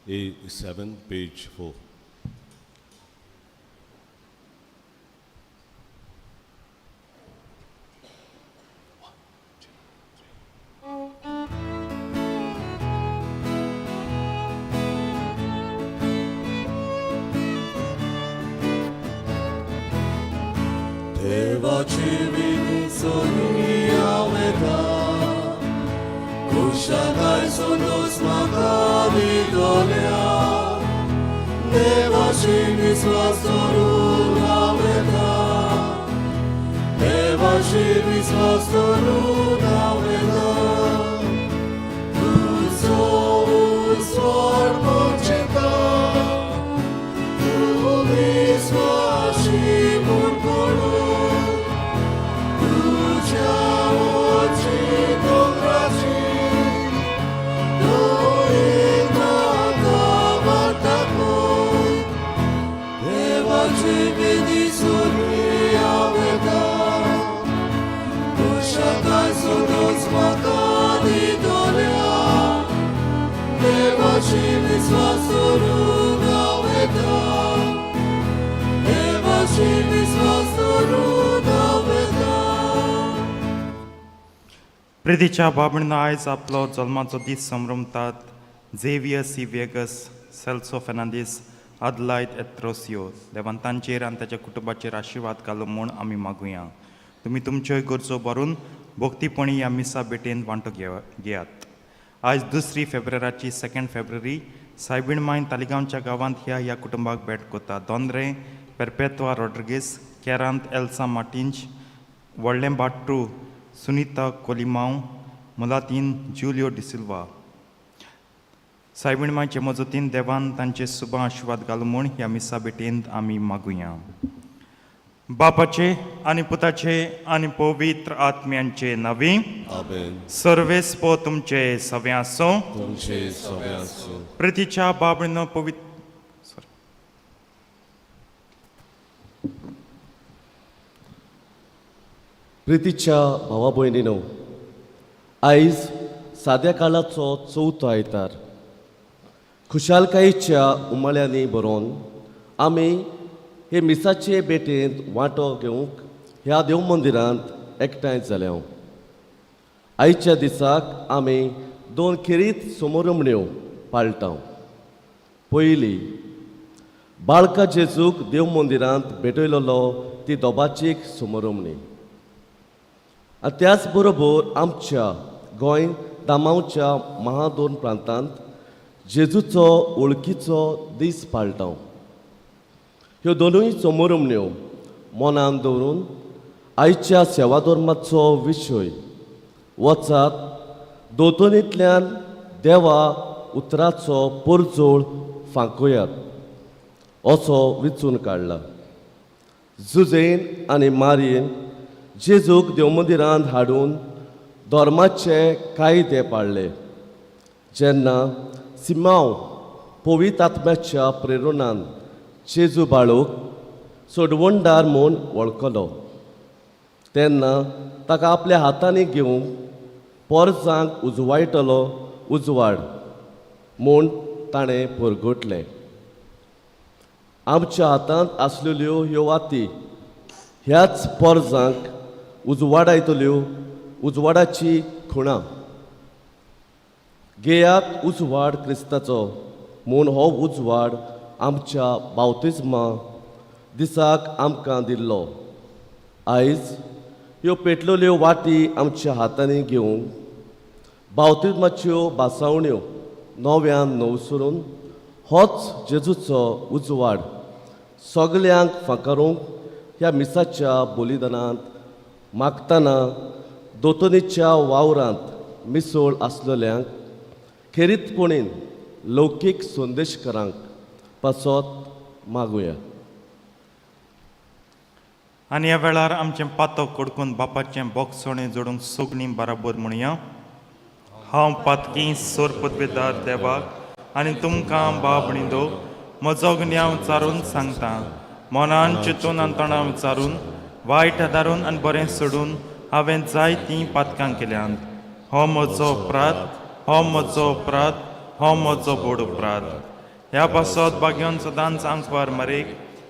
A7, page 4. 대바치비는 소리야외다 구샤갈 손도스 마카비도랴 대바치비 스와스토루나외다 대바치비 스와스토루나외다 우소우스월모치다 우미스와시문코루 प्रितीच्या बाबणीन आयज आपलो जल्माचो दीस संभ्रमतात झेवियर सी वेगस सेल्सो फेर्नांदीस आदलायत एत्रोसियो देवान तांचेर आनी ताच्या कुटुंबाचेर आशिर्वाद घालो म्हूण आमी मागुया तुमी तुमच्योय गरजो भरून भोक्तीपणी ह्या मिसा भेटेन वांटो घेयात आयज 2 फेब्रुवारीची 2 फेब्रुवारी सायबीणमायन तालिगांवच्या गांवांत ह्या कुटुंबाक भेट कोता दोंद्रे पेरपेत्वा रॉड्रिगीस केरांत एल्सा मार्टिन्स व्हडलें भाट्टू सुनीता कोलिमांव मुलातीन जुलियो डिसिल्वा सायबीणमायचे मजतीन देवान तांचे शुभ आशिर्वाद घालूं म्हूण ह्या मिसा भेटेंत आमी मागुया बापाचे आनी पुताचे आनी पवित्र आत्म्यांचे नवी आमेन. सर्वेस्पो तुमचे सवे आसो तुमचे सवे आसूं. प्रितीच्या बाबळीनो पवित्र प्रितीच्या भावा भयणीनो आयज साद्या काळाचो चवथो आयतार खुशालकायेच्या उमाळ्यांनी बरोवन आमी हे मिसाचे भेटेंत वांटो घेवंक ह्या देव मंदिरांत एकठांय जाल्या आयच्या दिसाक आमी 2 खेरीत समारंभण्यो पाळटाव पयली बाळका जेजूक देव मंदिरांत भेटयलोलो ती दोबाचीक समारंभणी आनी त्याच बरोबर आमच्या गोंय दामांवच्या महा 2 प्रांतांत जेजूचो वळखीचो दीस पाळटाव ह्यो दोनूय समारंभण्यो मनान दवरून आयच्या सेवा धर्माचो विशय वचात दोतोनींतल्यान देवा उतराचो परजोळ फांकोयात असो विचून काडला जुजेन आनी मारयेन जेजूक देवमंदिरांत हाडून धर्माचे कायदे पाळले जेन्ना सिमांव पवित्र आत्म्याच्या प्रेरणान जेजू बाळूक सोडवणदार म्हूण वळखलो तेन्ना ताका आपल्या हातांनी घेवंक पोरजांक उजवायटलो उजवाड म्हूण ताणें परगटलें आमच्या हातांत आसलेल्यो ह्यो वाती ह्याच पोरजांक उजवाडायतल्यो उजवाडाची खुणां घेयात उजवाड क्रिस्ताचो म्हूण हो उजवाड आमच्या बावतिजमा दिसाक आमकां दिल्लो आयज ह्यो पेटलेल्यो वाटी आमच्या हातांनी घेवंक बावतिजमाच्यो बासावण्यो नव्यान नवसरून होच जेजूचो उजवाड सगल्यांक फांकारूंक ह्या मिसाच्या बलिदानांत मागतना दोतोनीच्या वावरांत मिसळ आसलेल्यांक खेरीतपणीन लौकीक संदेशकारांक पासत मागुया आनी ह्या वेळार आमचें पातो कडकून बापाचें बोगसोणें जोडूंक सगळीं बराबर म्हणया हांव पातकी सोर पदवेदार देवाक आनी तुमकां बाबणीदो म्हजो गुन्यांव विचारून सांगता मनान चिंतून आनी तोंडां विचारून वायट आदारून आनी बरें सोडून हांवें जायतीं पातकां केल्यांत हो म्हजो अपराध हो म्हजो अपराध हो म्हजो बोड अपराध ह्या पासत बागेवन सदांच आंकवार मरेक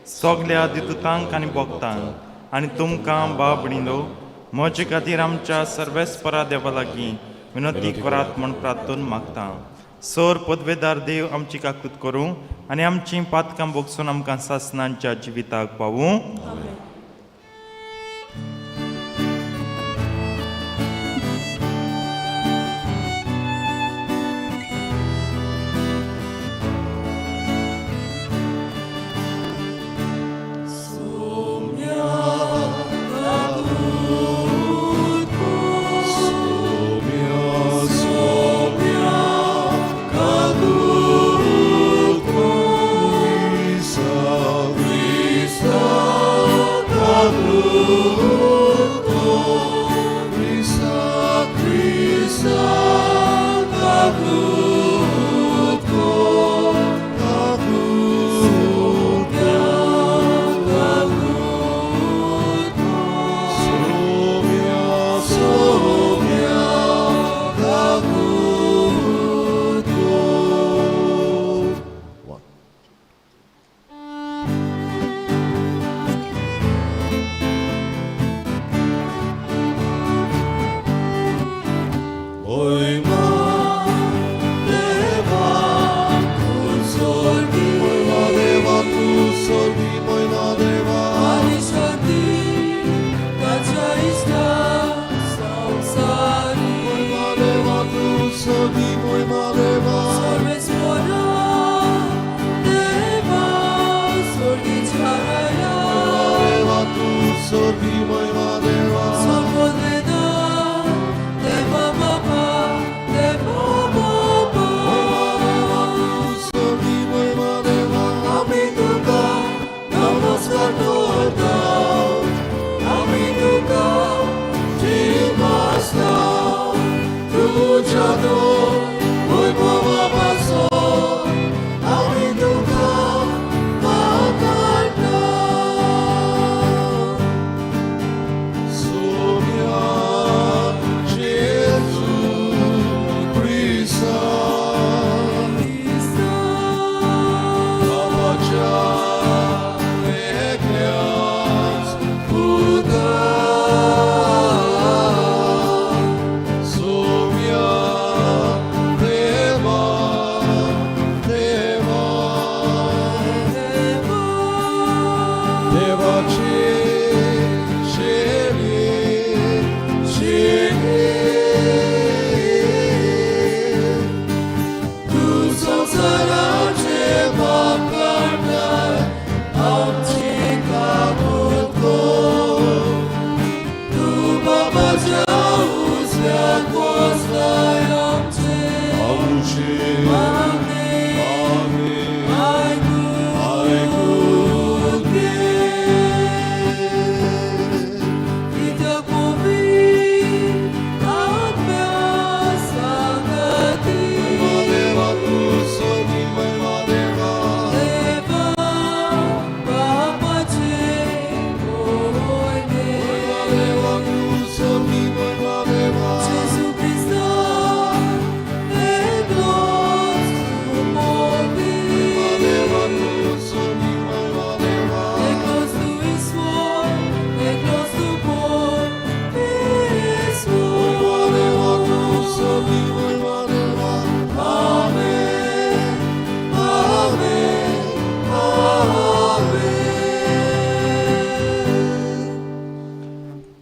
सगल्या दितुतांक आनी भोगतांक आनी तुमकां बाब भणिलो म्हजे खातीर आमच्या सर्वेस्परा देवा लागीं विनंती करात म्हूण प्रार्थून मागता. सोर पदवेदार देव आमची काकूत करूं आनी आमची पातकां भोगसून आमकां सासणांच्या जिविताक पावूं.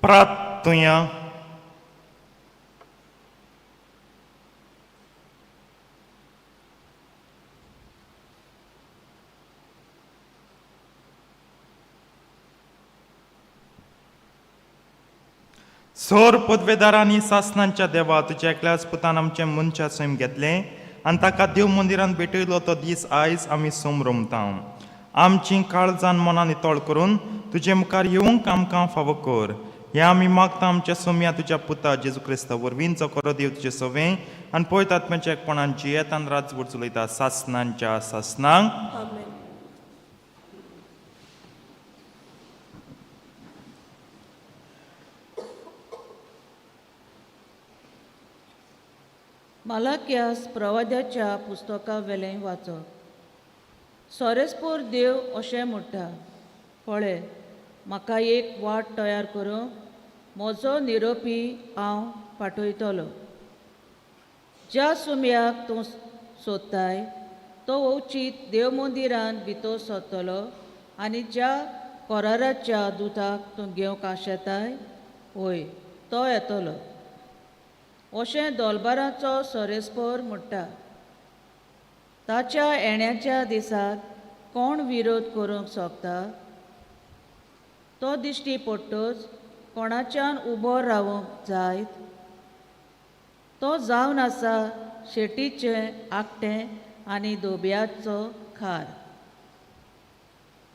Prattuja. सोर पदवेदारांनी सासणांच्या देवा तुज्या एकल्याच पुतान आमचें मनशा सैम घेतलें आनी ताका देव मंदिरांत भेटयलो तो दीस आयज आमी सोम रमता. आमची काळजान मनान नितळ करून तुजे मुखार येवंक आमकां फावो कर. हें आमी मागता आमच्या सोम्या तुज्या पुता जेजू क्रिस्ता वरवींचो करो देव तुजे सवें आनी पळयत आत्म्याच्या एकपणान जियेतान राजवट चलयता सासणांच्या सासणांक. मालाक्यास प्रवाद्याच्या पुस्तका वेलें वाचप. सोरेस्पोर देव अशें म्हणटा, पळय, म्हाका एक वाट तयार करूंक म्हजो निरोपी हांव पाठयतलो. ज्या सुमयाक तूं सोदताय तो वचीत देव मंदिरांत भितर सरतलो आनी ज्या कोराराच्या दुताक तूं घेवंक आशेताय वय तो येतलो. अशें दोलबाराचो सोरेस्पोर म्हणटा. ताच्या येण्याच्या दिसाक कोण विरोध करूंक सोदता? तो दिश्टी पडटोच कोणाच्यान उबो रावूंक जायत. तो जावन आसा शेटीचें आकटें आनी धोबयाचो खार.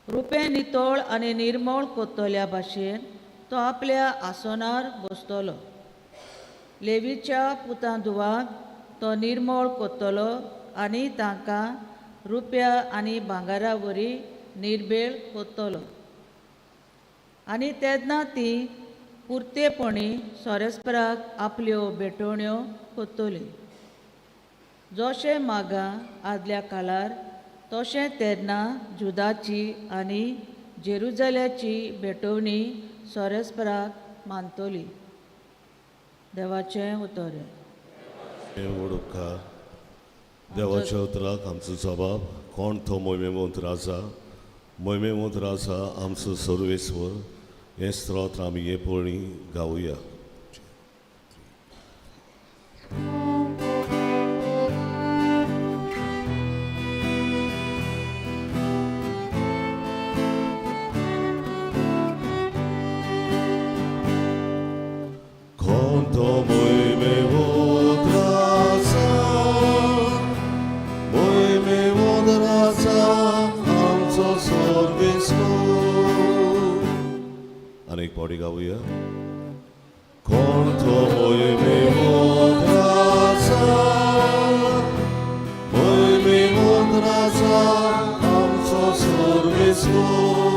रुपें नितळ आनी निर्मळ कोत्तोल्या भाशेन तो आपल्या आसनार बसतलो. लेवीच्या पुतां धुवाक तो निर्मळ कोत्तलो आनी तांकां रुप्या आनी भांगारा वरी निर्बेळ कोत्तलो. आनी तेन्ना तीं पुर्तेपणी सोरेस्पराक आपल्यो भेटोवण्यो कोत्तलीं. जशें मागां आदल्या काळार तशें तेन्ना जुदाची आनी जेरुजल्याची भेटोवणी सोरेस्पराक मानतली. देवाचें उतर. ओळखा देवाच्या उतराक आमचो जबाब. कोण तो मोहिमेमंत राजा? मोहिमेमंत राजा आमचो सर्वेस्वर. हे स्तोत्र आमी हे पळणी गावया. कोण तो मोहिमेमंत राजा? मोहिमेमंत राजा आमचो सर्वेस्वर. अनेक पावटी गावया. कोण तो मोहिमेमंत राजा? मोहिमेमंत राजा आमचो सर्वेस्वर.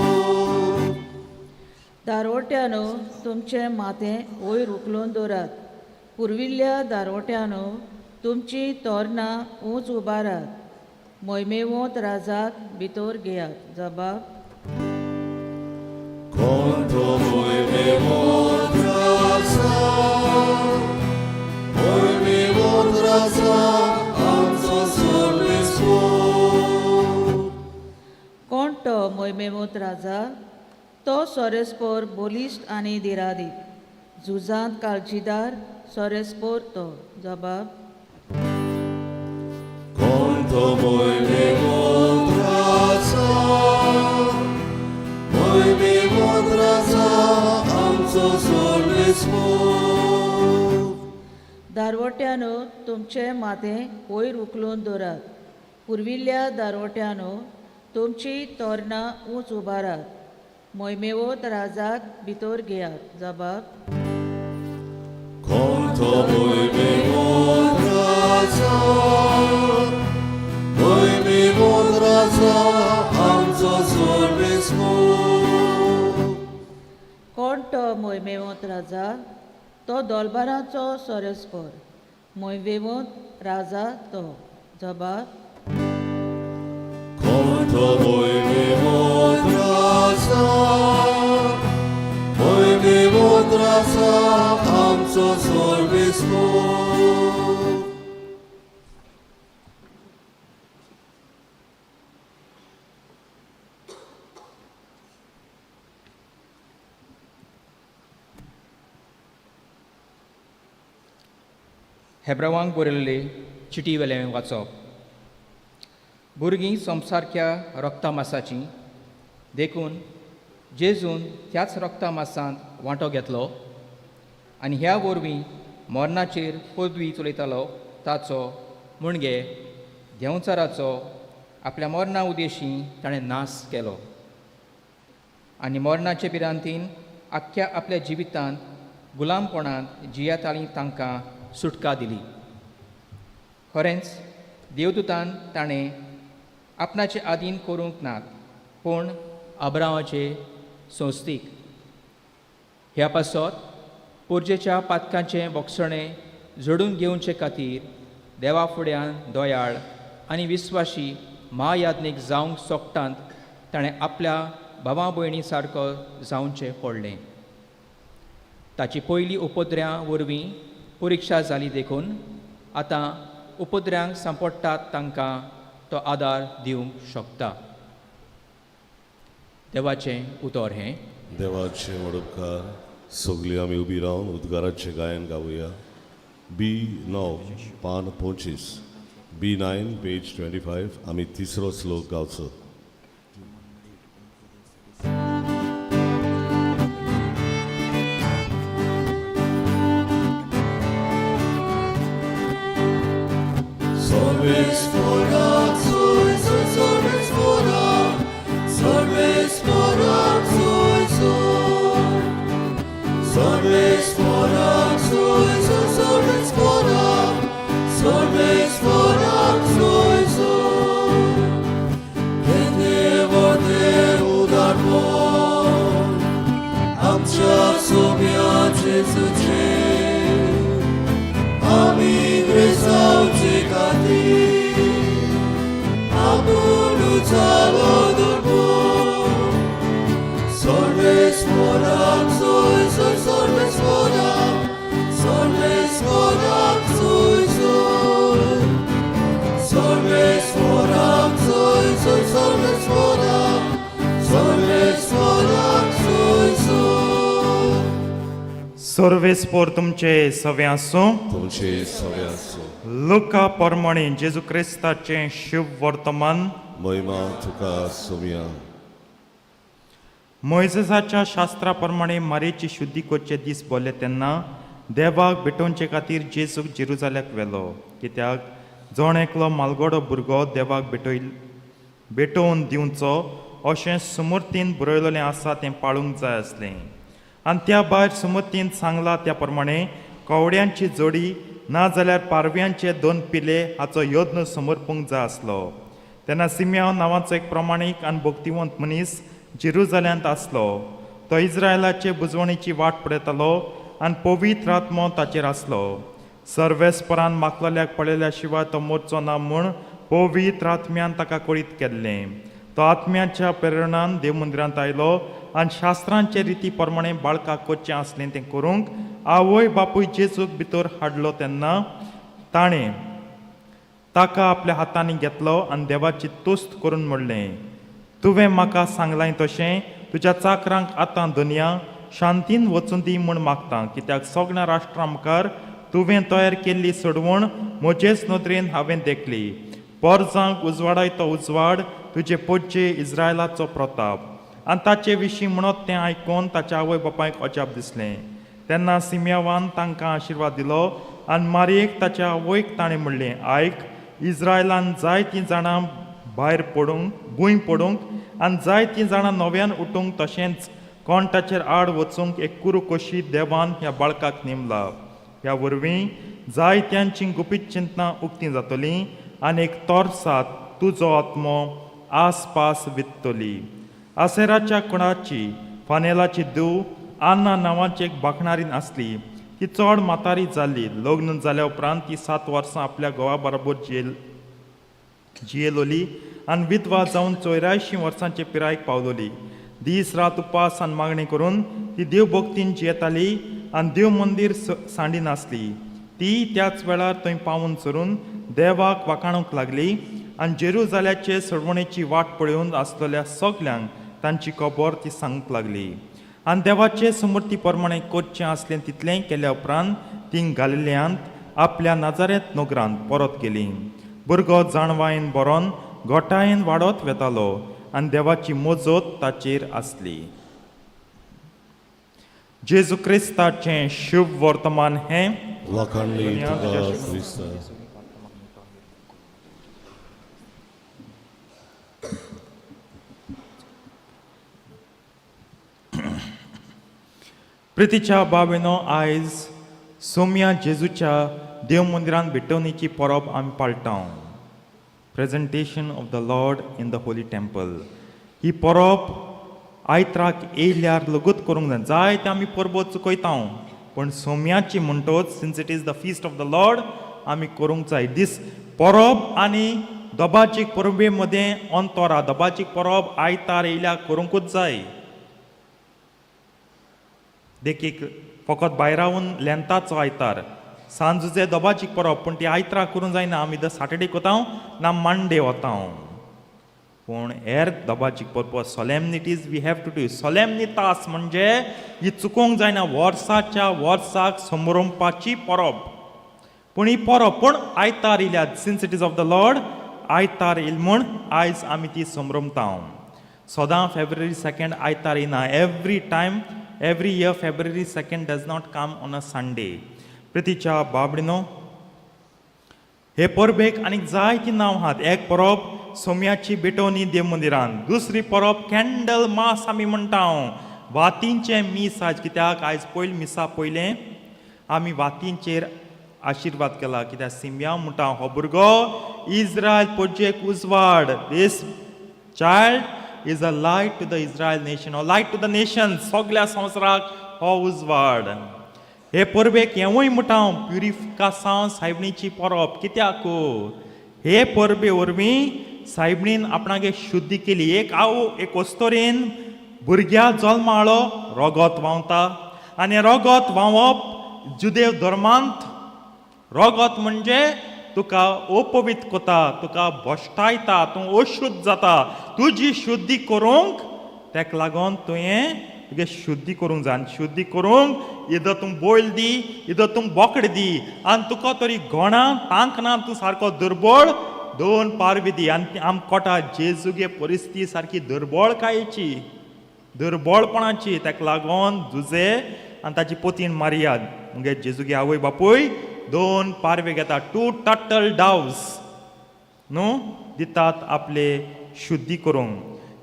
दारवट्यानो तुमचें माथें वयर उखलून दवरात. पुर्विल्ल्या दारवट्यानो तुमची तोरणां ऊंच उबारात. मोहिमेवंत राजाक भितर घेयात. जबाब. कोण तो मोहिमेमंत राजा? मोहिमेमंत राजा आमचो सर्वेस्वर. कोण तो मोहिमेवंत राजा? तो सोरेस्पोर बोलिश्ट आनी दिरादीत. झुजांत काळजीदार सोरेस्पोर तो. जबाब. कोण तो मोहिमेमंत राजा? मोहिमेमंत राजा आमचो सर्वेस्वर. दारवट्यानो तुमचें माथें वयर उखलून दवरात. पुर्विल्ल्या दारवट्यानो तुमची तोरणां ऊंच उबारात. मोहिमेवंत राजाक भितर घेयात. जबाब. कोण तो मोहिमेवंत राजा? मोहिमेवंत राजा आमचो सर्वेस्वर. कोण तो मोहिमेवंत राजा? तो दोलबाराचो सोरेस्पोर. मोहिमेवंत राजा तो. जबाब. कोण तो मोहिमेवंत राजा? मोहिमेवंत राजा आमचो सर्वेस्वर. हेब्रावांक बरयल्ले चिटी वेलें वाचप. भुरगीं सोमसारक्या रक्तामासाचीं देखून जेजून त्याच रक्तामासांत वांटो घेतलो आनी ह्या वरवीं मरणाचेर पदवी चलयतालो ताचो मुणगे देंवचाराचो आपल्या मरणा उद्देशीं ताणें नास केलो आनी मरणाचे पिरांतीन आख्ख्या आपल्या जिवितांत गुलामपणांत जियेतालीं तांकां सुटका दिली. खरेंच देवदूतान ताणें आपणाचे आदीन करूंक नात पूण अब्रामाचे संस्थीक. ह्या पासत पोरजेच्या पातकांचें बोगसणें जोडून घेवचे खातीर देवा फुड्यान दोयाळ आनी विस्वाशी महायाज्ञीक जावंक सोगतांत ताणें आपल्या भावा भयणी सारको जावचें पडलें. ताची पयलीं उपद्र्यां वरवीं परिक्षा जाली देखून आतां उपद्र्यांक सांपडटात तांकां तो आदार दिवंक शकता. देवाचें उतर हें. देवाचे मडपकार सगळीं आमी उबी रावन उद्गाराचें गायन गावया. B9 पान 25 B9 पेज 25 आमी तिसरो श्लोक गावचो. सर्वेस्पोर तुमचे सवे आसूं. तुमचे सवे आसूं. लुका पोरमणी जेजू क्रिस्ताचें शुभ वर्तमान. महिमा तुका सोम्या. मोइसेसाच्या शास्त्रा प्रमाणे मारेची शुद्धी करचे दीस बोले तेन्ना देवाक भेटोवचे खातीर जेजूक जेरुजाल्याक व्हेलो. कित्याक जोण एकलो मालगडो भुरगो देवाक भेटोवन दिवचो अशें सुमर्तीन बरयलेलें आसा तें पाळूंक जाय आसलें. आनी त्या भायर सुमतीन सांगलां त्या प्रमाणे कवड्यांची जोडी ना जाल्यार पारव्यांचे 2 पिले हाचो यत्न समर्पूंक जाय आसलो. तेन्ना सिम्याव नांवाचो एक प्रमाणीक आनी भक्तिवंत मनीस जेरुजाल्यांत आसलो. तो इस्रायलाचे बुजवणीची वाट पळयतालो आनी पवित्र आत्मो ताचेर आसलो. सर्वेस्परान मागलेल्याक पळयल्या शिवाय तो मरचो ना म्हूण पवित्र आत्म्यान ताका कळीत केल्लें. तो आत्म्याच्या प्रेरणान देव मंदिरांत आयलो आनी शास्त्रांचे रिती प्रमाणे बाळकाक करचें आसलें तें करूंक आवय बापूय जेजूक भितर हाडलो तेन्ना ताणें ताका आपल्या हातांनी घेतलो आनी देवाची तुस्त करून म्हणलें, तुवें म्हाका सांगलां तशें तुज्या चाकरांक आतां दुनिया शांतीन वचून दी म्हूण मागता. कित्याक सगळ्या राष्ट्रां मुखार तुवें तयार केल्ली सोडवण म्हजेच नदरेन हांवें देखली. परजांक उजवाडाय तो उजवाड तुजे पोटचे इस्रायलाचो प्रताप. आनी ताचे विशीं म्हणत तें आयकून ताच्या आवय बापायक अजाप दिसलें. तेन्ना सिम्यावान तांकां आशिर्वाद दिलो आनी मारयेक ताच्या आवयक ताणें म्हणलें, आयक, इस्रायलान जायतीं जाणां भायर पडूंक भूंय पडूंक आनी जायतीं जाणां नव्यान उठूंक तशेंच कोंटाचेर आड वचूंक एक कुरू कशी देवान ह्या बाळकाक नेमला. ह्या वरवीं जायत्यांची गुपीत चिंतनां उक्तीं जातलीं आनी एक तोरसात तुजो आत्मो आसपास वित्तली. आसेराच्या कुणाची फानेलाची धूव आन्ना नांवाची एक बाखणारीन आसली. ती चड म्हातारी जाल्ली. लग्न जाल्या उपरांत ती 7 वर्सां आपल्या घोवा बरोबर जियेलोली आनी विधवा जावन 84 वर्सांचे पिरायेक पावलोली. दीस रात उपास आनी मागणी करून ती देव भक्तीन जियेताली आनी देव मंदीर सांडिनासली. ती त्याच वेळार थंय पावून सरून देवाक वाखाणूंक लागली आनी जेरुजाल्याचे सोडवणेची वाट पळोवन आसलेल्या सगल्यांक तांची खबर ती सांगूंक लागली. आनी देवाचे समृद्धी प्रमाणे करचें आसलें तितलें केल्या उपरांत ती गालिल्यांत आपल्या नाजारेत नगरांत परत गेली. भुरगो जाणवायेन बरोवन गोठायेन वाडत वेतालो आनी देवाची मोजत ताचेर आसली. जेजू क्रिस्ताचें शुभ वर्तमान हें. वाखाणली तुका क्रिस्ता. प्रितीच्या बाबेनो, आयज सोम्या जेजूच्या देव मंदिरांत भेटवणेची परब आमी पाळटां. Presentation of the lord in the holy temple. ही परब आयत्राक येयल्यार लगूत करूंक जाय. जायते आमी परबो चुकयता, पण सोम्याची म्हणटोच since it is the feast of the lord आमी करूंक जाय. दीस परब आनी दोबाचीक परबे मदें अंतरा दोबाचीक परब आयतार येयल्या करूंकूच जाय. देखीक फकत भायर रावन लेंताचो आयतार सांजुचे दोबाचीक परब पूण ती आयतारा करूंक जायना. आमी द सॅटर्डे कोता ना मंडे वता. पूण हेर दोबाचीक परब solemnities we have to do. सोलेमनितास म्हणजे ही चुकोवंक जायना. वर्साच्या वर्साक समरंपाची परब. पूण ही परब पूण आयतार येयल्या. Since it is of the Lord आयतार येयल म्हूण आयज आमी ती समरंपता. सदां फेब्रुवारी 2 आयतार येना. Every year February 2 does not come on a Sunday. प्रितीच्या बाबडीनो हे परबेक आनीक जायतीं नांव आहात. एक परब सोम्याची बेटोवणी देव मंदिरान. दुसरी परब कॅन्डल मास आमी म्हणटा. वातींचे मीस आज कित्याक आयज पयली मिसा पयलें आमी वातींचेर आशिर्वाद केला. कित्याक सिम्या म्हणटा हो भुरगो इस्रायल पोजेक उजवाड. This child is a light to the Israel nation. हो लायट टू द नेशन. सगळ्या संवसाराक हो उजवाड. हे परबेक हेंवूय म्हणटा प्युरिफिकासांव सायबणीची परब. कित्याक हे परबे वरवीं सायबणीन आपणागे शुद्धी केली. एक वस्तोरेन भुरग्या जल्माळो रगत व्हांवता आनी रगत व्हांवप जुदेव धर्मांत रगत म्हणजे तुका अपवित्र कोता, तुका भश्टायता, तूं अशुद्ध जाता. तुजी शुद्धी करूंक तेका लागून तुवें तुगे शुद्धी करूंक जाय. शुद्धी करूंक इदर तूं बोयल दी, इदर तूं बोकड दी. आनी तुका तरी घोणा तांक ना तूं सारको दुर्बळ 2 पारवी दी. आनी आम कोटा जेजूगे परिस्थिती सारकी दुर्बळकायेची दुर्बळपणाची. तेका लागून जुजे आनी ताची पोतीन मारिया. मुगे जेजूगे आवय बापूय 2 पारवे घेता. 2 टर्टल डाव्स न्हू दितात आपले शुद्धी करूंक.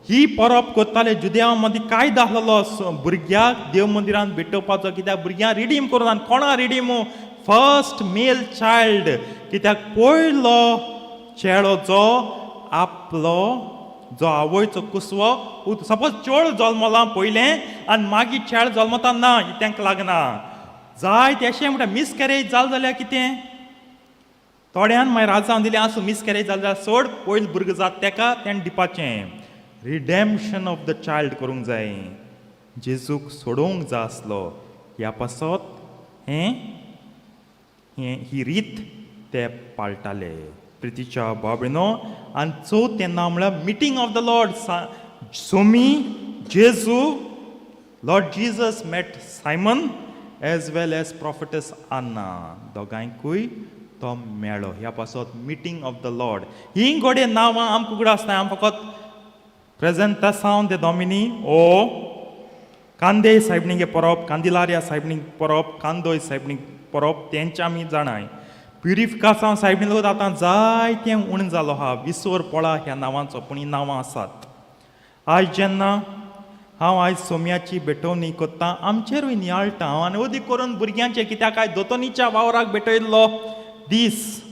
ही परब करताले जुदेवा मदीं कायदो आसलेलो भुरग्याक देव मंदिरांत भेटोवपाचो. कित्याक भुरग्यांक रिडीम करून आनी कोणा रिडीम फर्स्ट मेल चायल्ड. कित्याक पयलो चेडो जो आपलो जो आवयचो कुसवो सपोज चेडो जल्मला पयलें आनी मागीर चेडो जल्मता ना तांकां लागना. जाय ते अशें म्हणटा मिसकॅरेज जालें जाल्यार कितें थोड्यान मागीर राजान दिलें आसूं मिसकॅरेज जालें जाल्यार सोड पयलो भुरगो जाता तेका तेणें दिवपाचें. रिडेम्पशन ऑफ द चायल्ड करूंक जाय. जेजूक सोडूंक जाय आसलो. ह्या पासत ही रीत ते पाळटाले. प्रितीच्या बाबडीनो आनी चवथें नांव म्हळ्यार मिटींग ऑफ द लॉर्ड. सोमी जेजू Lord Jesus met Simon as well as prophets आन्ना. दोगांयकूय तो मेळ्ळो. ह्या पासत मिटींग ऑफ द लॉर्ड. ही गोडे नांवां आमकां उगडां आसता. आम फकत प्रेजेंटासावन दे दोमिनी ओ कांदे सायबणीगे परब, कांदिलारिया सायबणीक परब, कांदोय सायबणीक परब तेंचे आमी जाणाय. प्युरिफिकासांव सायबणी लोक आतां जायतें उण जालो आहा. विसर पळा ह्या नांवांचो पूण ही नांवां आसात. आयज जेन्ना हांव आयज सोम्याची भेटोवणी कोत्ता आमचेरूय नियाळटा हांव आनी अदीक करून भुरग्यांचे. कित्याक आयज दोतोनीच्या वावराक भेटयल्लो दीस.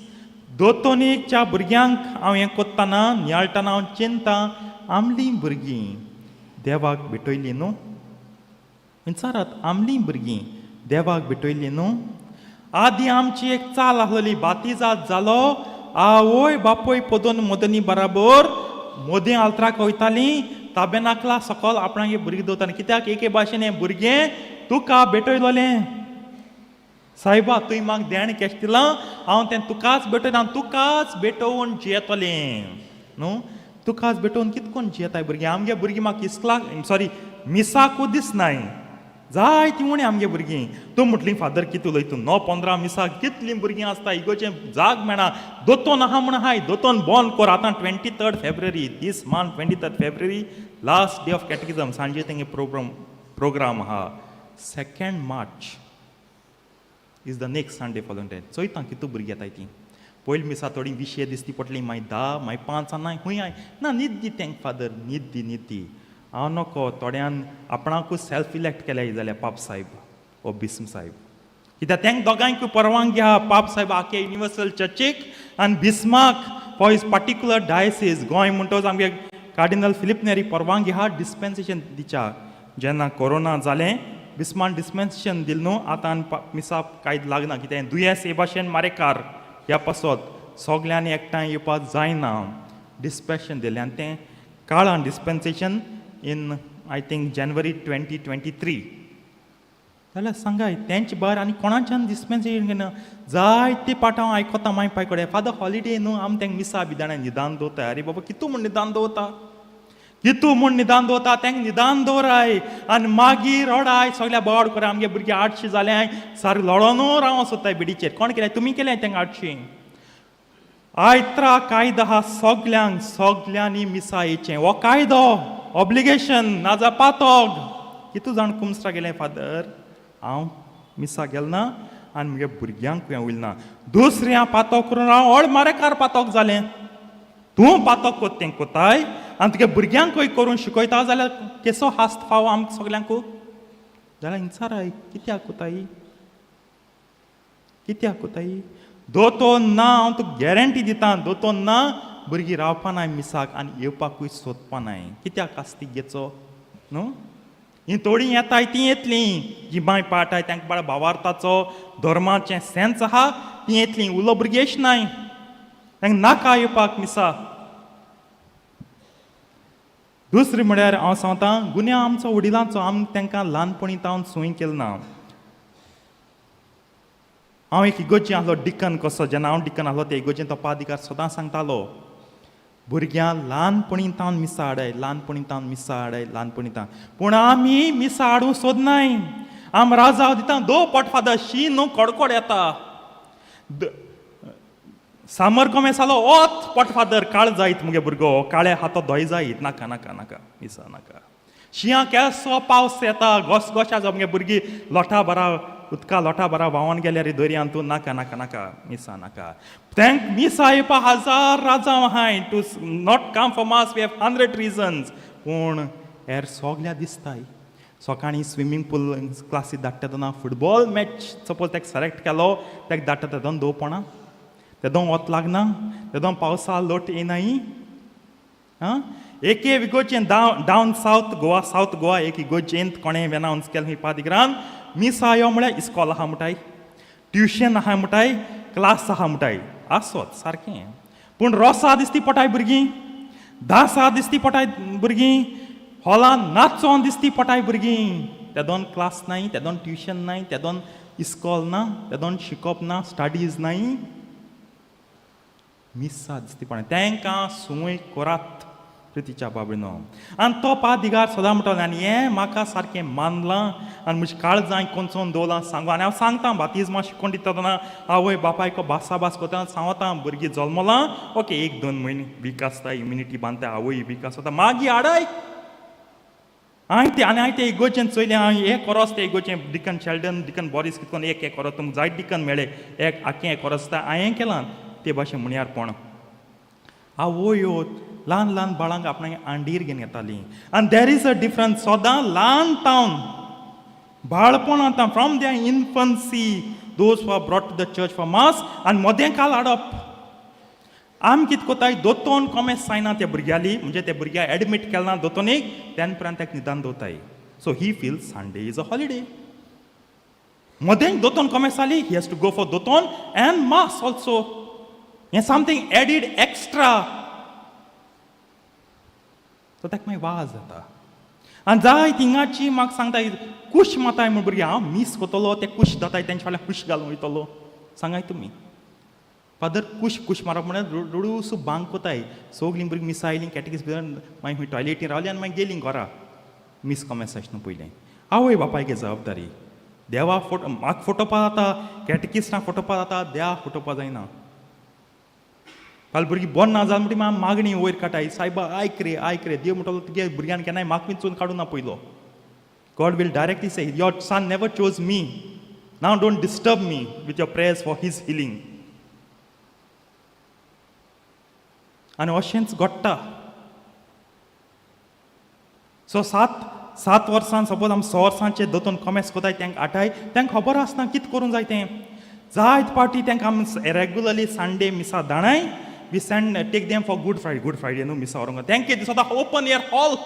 दोतोनीच्या भुरग्यांक हांव हें कोत्ताना नियाळटना हांव चिंता आमलीं भुरगीं देवाक भेटयलीं न्हू. विचारात आमलीं भुरगीं देवाक भेटयलीं न्हू. आदी आमची एक चाल आसलेली बातिजात जालो आवय बापूय पदोन मदनी बराबर मोदें आल्तराक वयतालीं ताबेनाकला सकल आपणागे भुरगीं दवरतालीं. कित्याक एके भाशेन हें भुरगें तुका भेटयलोलें. सायबा तुवें म्हाका देण कॅश दिलां हांव तें तुकाच भेटयता. तुकाच भेटोवन जियेतलें न्हू. तुकाच भेटोवन कितकोन जियेताय भुरगीं. आमगे भुरगीं म्हाका इस्कलाक मिसाकूच दिसनाय. जाय ती उणी आमगे भुरगीं. तूं म्हटलीं फादर कितें उलयता 9-15 मिसाक कितलीं भुरगीं आसता. इगोचें जाग मेळना. दोतोन आहा म्हण हाय दोतोन बंद कर. आतां 23 फेब्रुवारी this month 23 February last day of catechism सांजे तेंगे प्रोग्राम आहा. 2 March is the next Sunday following day. चोयता कितू भुरगीं येताय तीं. पयलीं मिसा थोडीं 20 दिसती पडटलीं मागीर 10 मागीर 5 नाय खूंय हाय ना न्हीद दी तेंक फादर न्हीद दी. हांव नोको थोड्यान आपणाकूच सेल्फ इलेक्ट केल्याय जाल्यार पाप साहेब ओ बिस्म साहेब. कित्याक तेंक दोगांयकूय परवानगी आहा. पाप साहेब आख्या युनिवर्सल चर्चीक आनी बिस्माक फॉर हिज पर्टिक्युलर डायसीस गोंय म्हणटच आमगे कार्डिनल फिलीप नेरी परवानगी आहा डिस्पेन्सेशन दिच्या. जेन्ना कोरोना जालें बिस्मान डिस्पेन्सेशन दिलें न्हू. आतां मिसा कांयच लागना. कित्याक दुयेंस हे भाशेन मारेकार ह्या पासत सगल्यांनी एकठांय येवपाक जायना डिस्पॅशन दिलें आनी तें काळान डिस्पेन्सेशन इन आय थिंक जानेवारी 2023 जाल्यार सांगाय तेंच भायर आनी कोणाच्यान डिस्पेन्सेशन घेना जायते पाठां हांव आयकता मागीर पांय कडेन फादर हॉलिडे न्हू आमी तेंका मिसा बिदाणे निदान दवरता अरे बाबा कितू म्हूण निदान दवरता कितू म्हूण निदान दवरता तेंका निदान दवराय आनी मागीर रडाय सगल्या बोवाड करा आमगे भुरगीं 800 जाल्याय सारकें लडोनू रावों सोदताय बिडीचेर कोण केलें तुमी केलें तेंका 800 आयत्रा कायदो आहा सगल्यांनी मिसा येचें हो कायदो ऑब्लिगेशन नाजा पातोग कितू जाण कुमस्ट्रा गेलें फादर हांव मिसा गेल ना आनी म्हगे भुरग्यांक उईल ना दुसऱ्या पातोक करून हांव व्हड मारेकार पातोक जालें तूं पातोक कोत तें कोताय आनी तुगे भुरग्यांकूय करून शिकयता जाल्यार केसो हास्त फावो आमकां सगल्यांकू जाल्यार इंचाराय कित्याक कोताय दोतोन ना हांव तुका गॅरंटी दितां दोतोन ना भुरगीं रावपा नाय मिसाक आनी येवपाकूय सोदपा नाय कित्याक आस्ती घेचो न्हू ही थोडीं येताय तीं येतलीं जी बाय पाठाय तांकां बाळा भावार्थाचो धर्माचें सेन्स आहा तीं येतलीं उलो भुरगीं येशनाय तांकां नाका येवपाक मिसा दुसरें म्हळ्यार हांव सांगता गुन्यांव आमचो वडिलांचो आमी तांकां ल्हानपणी तावन सूय केलो ना हांव एक इगोर्जी आहलो डिकन कसो जेन्ना हांव डिकन आहलो ते इगोर्जेन तो पादिकार सदां सांगतालो भुरग्यांक ल्हानपणी तावन मिसा हाडय पूण आमी मिसा हाडूंक सोदनाय आम राजाव दिता दो पोटफादर शी न्हू कडकोड येता सामर कोमेस जालो ओत पोटफादर काळ जायत मुगे भुरगो काळे हातो धोय जायत नाका मिसा नाका शियां केसो पावस येता घोसघोशा जो मुगे भुरगीं लोटा बरा व्हांवोन गेल्यार दर्यान तूं नाका मिसा नाका थँक मिसा येवपा 1000 राजांव आहाय to not come for mass we have 100 reasons पूण हेर सगल्या दिसताय सकाळीं स्विमींग पूल क्लासीक धाडटा तेन्ना फुटबॉल मॅच सपोज तेका सेलेक्ट केलो तेका धाडटा तेदोन दोवपणा तेदोन वत लागना तेदोन पावसा लोट येयनाय आं एके इगोर्जेन डावन सावथ गोवा एक इगोर्जेंत कोणें अनाउन्स केलें खंय पादिग्रान मिसा यो म्हळ्यार इस्कॉल आहा म्हणटाय ट्युशन आहा म्हणटाय क्लास आहा म्हणटाय आसोत सारकें पूण रोसा दिसती पटाय भुरगीं दासा दिसती पटाय भुरगीं हॉलान नाचोन दिसती पटाय भुरगीं तेदोन क्लास नाय तेदोन ट्युशन नाय तेदोन इस्कॉल ना तेदोन शिकोवप ना स्टडीज नाय मिसा दिसती पटाय तांकां सूय करात प्रितीच्या बाबडीनो आनी तो पादिगार सदां म्हणटालो आनी हें म्हाका सारकें मानलां आनी म्हजी काळजांय कोंचोन दवरलां सांगू आनी हांव सांगतां बातिजमा शिकोवन दिता तेन्ना आवय बापायको भास कोता सांगता भुरगीं जल्मलां ओके 1-2 म्हयने वीक आसता इम्युनिटी बांदता आवय वीक आसता मागीर हाडय हांवें ते इगोर्जेन चोयलें हांव हें कोरोस ते इगोर्जेन डिकन शेल्डन डिकन बॉरीस कितकोन एक हें कोरोस तुमकां जायत डिकन मेळ्ळे एक आख्खें हें कोरोस हांवें केलां ते भाशेन म्हणयार कोण आवयो ल्हान बाळांक आपणाक आंडीर घेवन येतालीं आनी देर इज अ डिफरन्स सदां ल्हान तावन बाळपण आतां from their infancy those for brought to the church for mass आनी मोदें काल हाडप आमी कितें कोताय दोतोन कॉमेस जायना त्या भुरग्याली म्हणजे त्या भुरग्याक एडमीट केलना दोतोनीक तेन्ना पर्यंत ताका निदान दवरताय so he feels Sunday is a holiday मोदें दोतोन कॉमेस जाली he has to go for दोतोन एंड मास ऑल्सो हें समथींग एडीड एक्स्ट्रा सो ताका मागीर वाज जाता आनी जाय थिंगाची म्हाका सांगताय कुश माताय म्हण भुरगीं हांव मिस कोतलो ते कुश जाताय तेंच्या फाल्यां कुश घालून वयतलो सांगाय तुमी फादर कुश मारप म्हळ्यार रुडूस बांक कोताय सगलीं भुरगीं मिस आयलीं कॅटेकिस भितर मागीर खंय टॉयलेटीन रावलीं आनी मागीर गेलीं घरा मिस कॉमेस आसना पयलें आवय बापायगे जबाबदारी देवा म्हाका फोटोवपा जाता कॅटेकिस्टांक फोटोवपा जाता देवा फोटोवपा जायना फाल्यां भुरगीं बरें ना जालें म्हणटी मागणी वयर काटाय सायबा आयक रे देव म्हणटलो तुगे भुरग्यान केन्नाय म्हाका विंचून काडूं ना पयलो God will directly say your son never chose me now don't disturb me with your prayers for his healing आनी अशेंच घडटा सो 7 वर्सां सपोज आमी 6 वर्सांचे दोतोन कॉमेस कोताय तांकां आठाय तांकां खबर आसना कितें करूंक जाय तें जायत पार्टी तांकां आमी रेगुलरली संडे मिसा धाडाय we take them for good Friday न्हू मिसा व्हरोंक तांकां दिसता ओपन एअर हॉल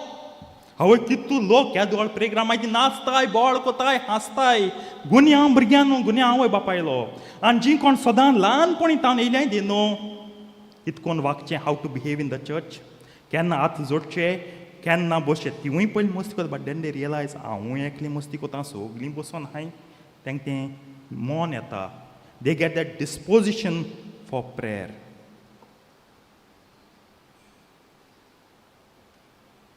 आवय कितू लोक ह्या दोळ प्रोग्रामाची नाचताय बोळ कोताय हांसताय गुन्यांव भुरग्यां न्हू गुन्यांव आवय बापायलो आनी जीं कोण सदां ल्हानपणी तावन येयल्याय न्हू कितकोन वागचें, how to behave in the church, केन्ना हात जोडचे, केन्ना बसचे. तिवूय पयलीं मस्ती करता, बट देन दे रियलायज हांवूय एकली मस्ती कोता, सगलीं बसून हाय. तांकां तें मोन येता. They get that disposition for prayer.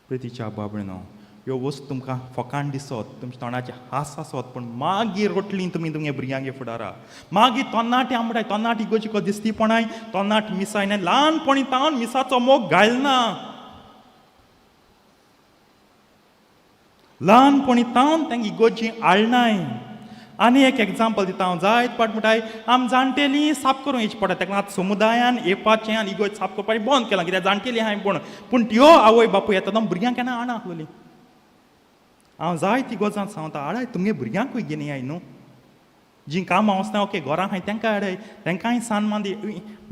प्रितीच्या बाबळिनो, ह्यो वस्त तुमकां फकाण दिसत, तुमच्या तोंडाचे हास आसत, पूण मागीर रोटली तुमी तुमगे भुरग्यांगे फुडारा. मागीर तोन्नाटे आंबडाय, तोन्नाट इगोजिको दिसतीपणाय, तोन्नाट मिसाय. ल्हानपणी तावन मिसाचो मोग घालना. ल्हानपणी तावन तांकां इगोजी हाडनाय. आनी एक एग्जाम्पल दिता हांव. जायत पाट म्हणटाय आम जाणटेलीं साफ करूं येवचें पडटा, ताका आतां समुदायान येवपाचें आनी इगोज साफ करपाचें बंद केलां, कित्याक जाणटेलीं हांवें पूण त्यो आवय बापूय येता तो भुरग्यांक केन्ना हाडना आसलोलीं. हांव जायतीं इगोजां सांगता, हाडाय तुमगे भुरग्यांकूय घेवन येयाय न्हू. जीं कामां वचना ओके घरां हाय तांकां हाडय, तांकांय सान मांदी.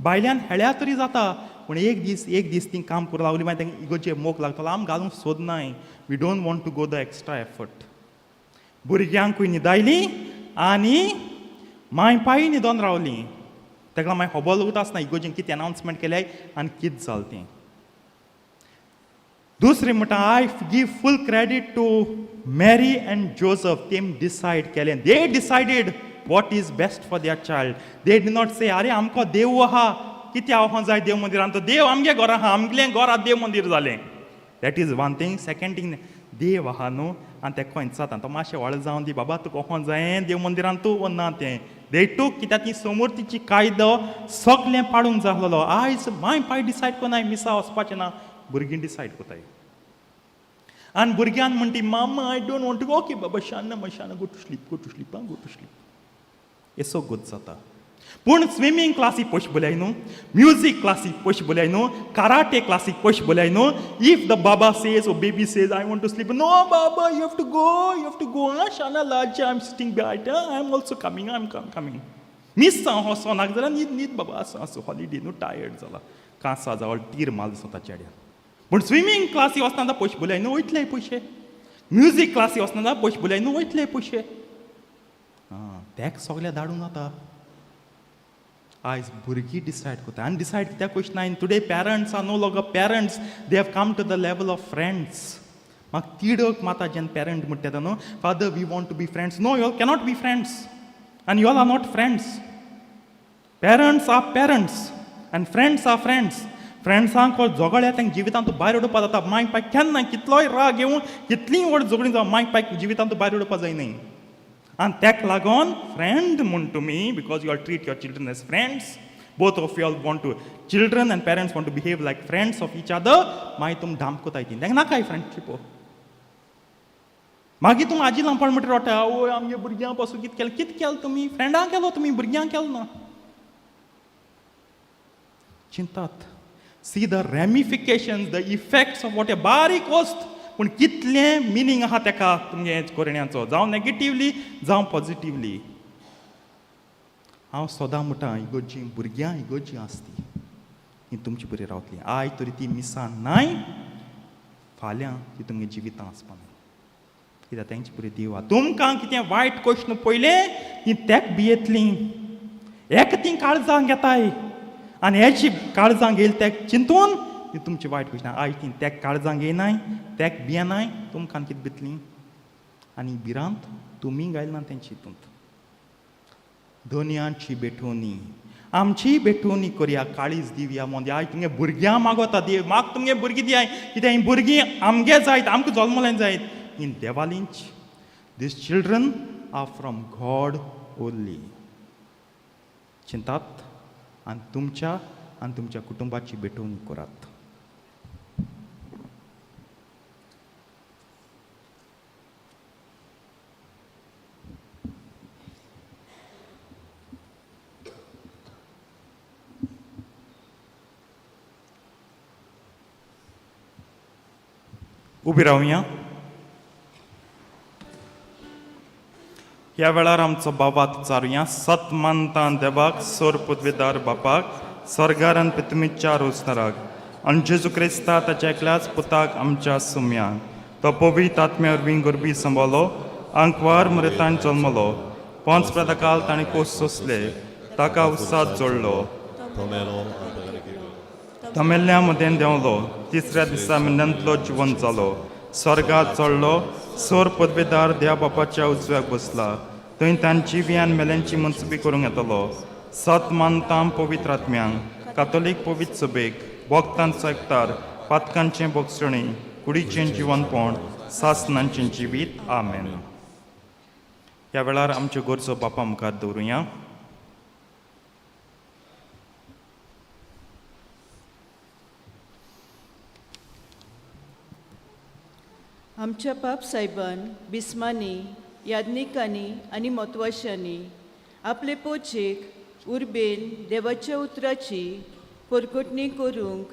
भायल्यान हेळ्या तरी जाता, पूण एक दीस तीं काम करूं लागलीं मागीर तांकां इगोजे मोग लागतलो. आम घालूंक सोदनाय. We don't want to go the extra effort. भुरग्यांकूय न्हिदायलीं आनी मायपाय न्हिदोन रावलीं. ताका मागीर खबर उरता आसना इगोजीन कितें अनावन्समेंट केल्याय आनी कितें जालें तें. दुसरें म्हणटा, I give full credit to Mary and Joseph. तेम डिसायड केलें. They decided what is best for their child. They did not say अरे आमकां देव आहा, कितें हांव जाय देव मंदिरांत. तो देव आमगे घरा आहा, आमगेलें घर देव मंदीर जालें. That is one thing. Second thing, देव आहा न्हू आनी तें खंयच जाता. तो मातशें व्हड जावन दी बाबा, तुका वचोंक जायें देव मंदिरांत तूं वो ना तें. दे टूक, कित्याक ती समोरतीची कायदो सगलें पाडूंक जाय आसलेलो. आयज माय पाय डिसायड कोनाय मिसा वचपाचें ना, भुरगीं डिसायड कोताय. आनी भुरग्यान म्हणटी मामा I don't want to go. Okay बाबा शाना go to sleep, go to sleep, go to sleep. हें सगळें जाता. पूण स्विमींग क्लासीक पयशे बोल्याय न्हू, म्युजीक क्लासीक पयशे बोल्याय न्हू, कराटे क्लासीक पयशे बोल्याय न्हू. इफ द बाबा says oh baby says I want to sleep, no बाबा यू हॅव टू गो. शाना लाजा, I am sitting bed, I am also coming, I am coming. Miss जावं सोनाक जाल्यार न्हीद बाबा, असो हॉलिडे न्हू, टायर्ड जाला, कांसा जावं तीर माल दिसता चेड्यान. पूण स्विमींग क्लासी वचना पयशे बोल्याय न्हू, वयतले पयशे. म्युजीक क्लासी वचना पयशे बोल्याय न्हू, वयतले पयशे. तेक सगळें धाडून जाता. आयज भुरगीं डिसायड कोता. आनी डिसायड कित्याक question. Today parents are no longer parents, they have come to the level of friends. म्हाका तिडक माता जेन्ना पेरंट म्हणटा न्हू, father we want to be friends. No, you cannot be friends आनी you all are not friends. Parents are parents आनी friends are friends. फ्रेंड्सांक झगड्या तांकां जिवितांत भायर उडोवपा जाता. माय पाय केन्ना कितलोय राग येवं, कितलीं व्हड झगडीं जावं, माय पाय जिवितांत भायर उडोवपा जायनाय. आनी तेका लागून फ्रेंड म्हण तुमी, because you all treat your children as friends. Both of you all want to, children and parents want to behave like friends of each other. मागीर तुमी धाम कोताय ती. तांकां नाकाय फ्रेंडशीप. मागीर तुमी आजी ल्हानपण म्हणटा रोटा, ओय आमगे भुरग्यां पासून कितें केलें तुमी, फ्रेंडांक केलो तुमी, भुरग्यांक केलो ना. चिंतात. See the ramifications, the effects of what a बारीक वस्त, पूण कितलें मिनींग आहा तेका तुमगे कोरण्यांचो, जावं नेगेटिवली जावं पॉझिटिवली. हांव सदां म्हणटा इगोजी भुरग्यां इगोजी आसती ही तुमची बरी रावतली. आयज तरी ती मिसान नाय, फाल्यां ती तुमगे जिवितां आसपा नाय. कित्याक तेंची बरी देव आहा. तुमकां कितें वायट क्वेश्चन पयलें ही तेक भियेतलीं. एक ती काळजां घेताय आनी हेची काळजां घेयली तेक चिंतून ही तुमची वायट क्वेश्चन. आयज ती तेक काळजां घेयनाय, तेक भियेनाय, तुमकां कितें भितलीं आनी भिरांत तुमी गायलना तेंची हितूंत. दोनयांची बेठोनी, आमची बेठोनी करया, काळीज दिवया मोदी. आयज तुमगे भुरग्यां मागोता देव, म्हाका तुमगे भुरगीं दियाय, कित्याक ही भुरगीं आमगे जायत, आमकां जल्मलें जायत. इन देवालींच दीस children are from God only. चिंतात आनी तुमच्या कुटुंबाची बेठोनी करात. उबी रावया. ह्या वेळार आमचो बाबाक चारुया. सत मानता देवाक, सोर पदवीदार बापाक, स्वर्गारान पितमीच्या रोजनाराक, आनी जेजू क्रिस्ता ताच्या एकल्याच पुताक आमच्या सुम्यांक, तो पवित्र आत्म्या वरवीं गरबी सांबाळलो, आंकवार मृतान जल्मलो, पोंच प्रदकाल ताणें कोस सोंसले, ताका उत्साद जोडलो. Tomero, Antagariki. तमेल्ल्या मदें देंवलो तिसऱ्या दिसा मिनंतलो जिवन जालो स्वर्गात चडलो सोर पदवेदार देवा बापाच्या उजव्याक बसला थंय तांची वियान मेल्यांची मनसुबी करूंक येतलो सत मानतां पवित्र आत्म्यांक कातोलीक पवित्र सभेक भक्तांचो एकतार पातकांचें भोगसणी कुडीचें जिवनपण सासनांचें जिवीत आमेन. ह्या वेळार आमच्यो गरजो बापा मुखार दवरुया. आमच्या बाप सायबान बिस्मांनी याज्ञिकांनी आनी म्हत्वाशांनी आपले पोचेक उर्बेन देवाच्या उतराची परगटणी करूंक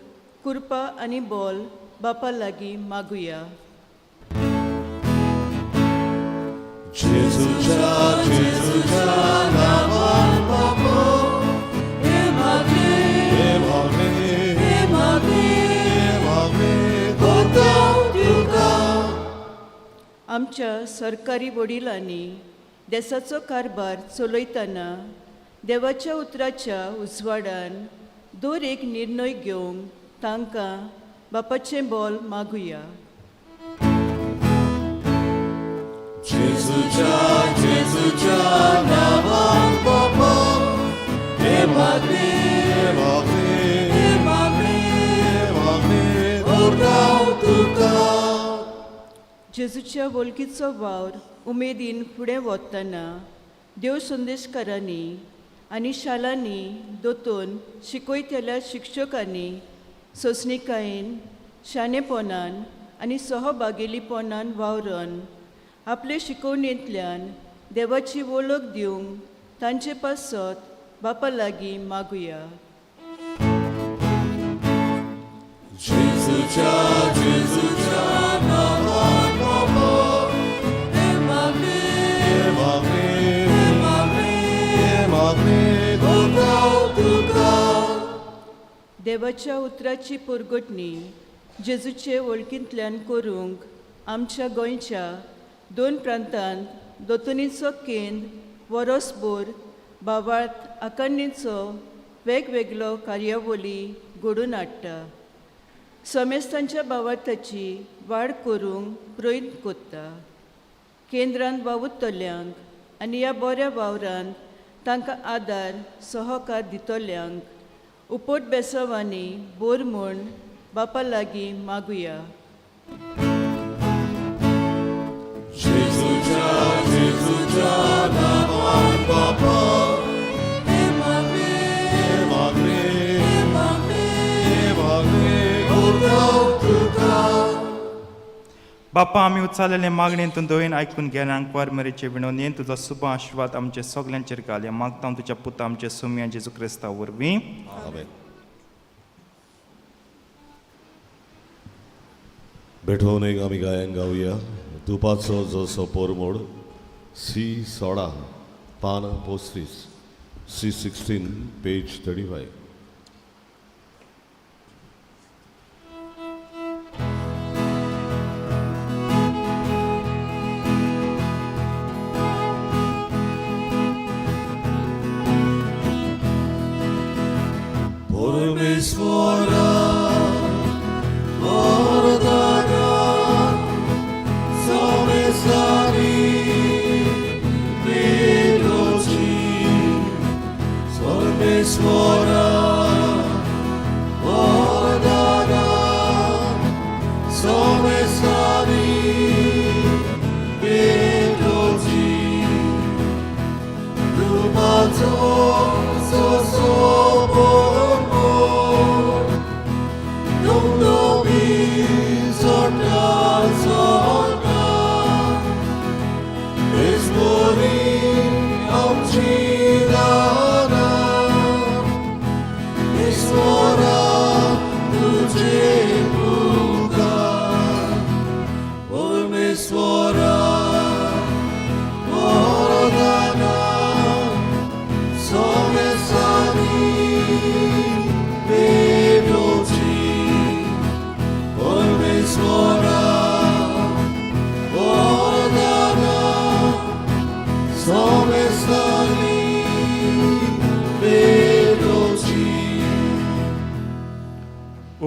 कृपा आनी बोल बापा लागीं मागुया. आमच्या सरकारी वडिलांनी देशाचो कारभार चलयतना देवाच्या उतराच्या उजवाडान दर एक निर्णय घेवंक तांकां बापाचें बोल मागुया. जेजूच्या वळखीचो वावर उमेदीन फुडें वतना देव संदेशकारांनी आनी शालांनी दोतोन शिकयतल्या शिक्षकांनी सोंसणिकायेन शाणेपणान आनी सहभागिलीपणान वावरून आपले शिकवणेंतल्यान देवाची वळख दिवंक तांचे पासत बापा लागीं मागुया. देवाच्या उतराची परगटणी जेजूचे वळखींतल्यान करूंक आमच्या गोंयच्या 2 प्रांतांत दोतोनीचो केंद्र वरसभर भावार्थ आकारणीचो वेगवेगळो कार्यावळी घडोवन हाडटा. समेस्तांच्या भावार्थाची वाड करूंक प्रयत्न करता. केंद्रांत वावुरतल्यांक आनी ह्या बऱ्या वावरांत तांकां आदार सहकार दितल्यांक उपट बेसवांनी बोर म्हूण बापा लागीं मागुया. बापा आमी उचालेले मागणेंतून दोयन आयकून घेनांक परमेरेचे विणवणेन तुजो शुभ आशिर्वाद आमचे सगल्यांचेर घाल मागता तुज्या पुता आमचे सोम्या जेजू क्रिस्ता वरवीं. बेठोवन एक आमी गायन गावया. तुपाचो जसो पोरमोड C16 पान 35 C16 पेज 35. Svora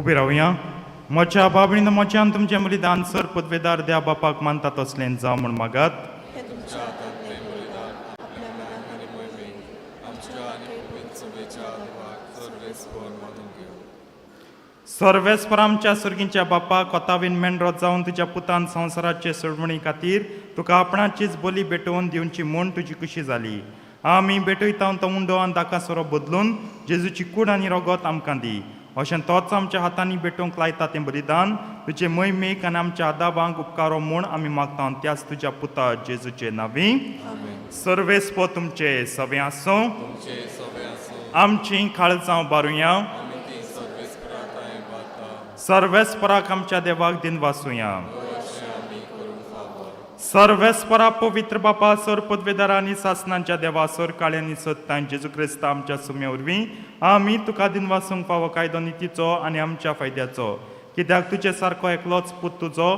उबी रावया. म्हज्या बाबडीन म्हज्यान तुमचें बलिदान सर पदवेदार द्या बापाक मानता तसलें जावं म्हूण मागात. सर्वेस्पर आमच्या सुर्गीच्या बापा कोतावीन मेंढरो जावन तुज्या पुतान संवसाराचे सोडवणी खातीर तुका आपणाचीच बोली भेटोवन दिवची म्हूण तुजी खुशी जाली. आमी भेटयता तो उंडो आनी दाका सोरो बदलून जेजूची कूड आनी रगत आमकां दी. अशें तोच आमच्या हातांनी भेटोवंक लायता तें बलिदान तुजे मैमेक आनी आमच्या आदाबांक उपकारो म्हूण आमी मागता त्याच तुज्या पुता जेजूचे नांवी. सर्वेस्प तुमचे सवे आसूं. आमची काळजां बारुया. सर्वेस्पराक आमच्या देवाक दिन वासुया. सर्वेस्परा पवित्र बापा सर पदवेदार आनी सासणांच्या देवा सर काळ्यांनी सत्तां जेजू क्रिस्त आमच्या सुम्या वरवीं आमी तुका दिन वासूंक फावो कायदो नितीचो आनी आमच्या फायद्याचो. कित्याक तुजे सारको एकलोच पूत तुजो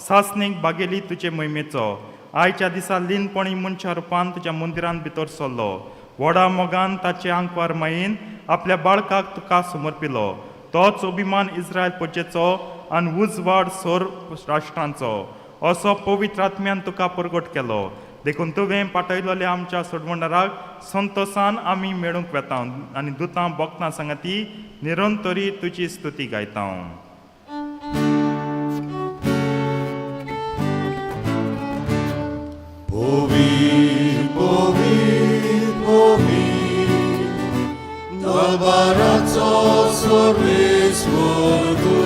सासणेक बागेली तुजे महिमेचो. आयच्या दिसा लीनपणी मनशा रुपान तुज्या मंदिरांत भितर सरलो. व्हडा मोगान ताचे आंकवार मायेन आपल्या बाळकाक तुका समर्पिलो. तोच अभिमान इस्रायल प्रजेचो आनी उजवाड सर राष्ट्रांचो असो पवित्र आत्म्यान तुका प्रगट केलो. देखून तुवें पाठयलेल्या आमच्या सोडवणाराक संतोशान आमी मेळूंक वेता आनी दुतां भक्तां सांगाती निरंतरी तुजी स्तुती गायता. Baraco sorrismor tu,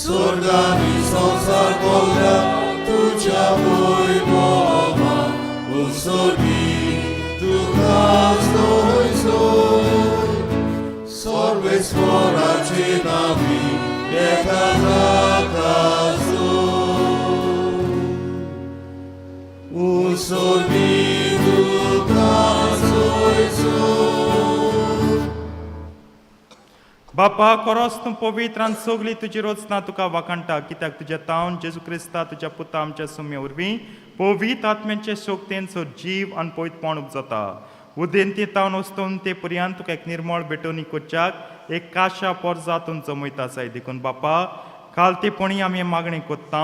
sorgani sonsar kolla tuja mój mama, usorgi tu kaznoj znoj, sorrismora činami jeka nakazoj, usorgi tu kaznoj znoj. बापा कोरोस तूं पवित्रान सगळी तुजी रोचना तुका वाखणटा कित्याक तुजे तावन जेजू क्रिस्ता तुज्या पुता आमच्या सुम्या वरवीं पवित्र आत्म्याचे शोक्तेन सो जीव आनी पवित्रपण उपजता. उदेंती तावन वस्तून ते पर्यंत तुका एक निर्मळ भेटोवणी कोच्याक एक काशा पोरजातून जमयता जाय. देखून बापा कालतेपणी आमी मागणी कोत्ता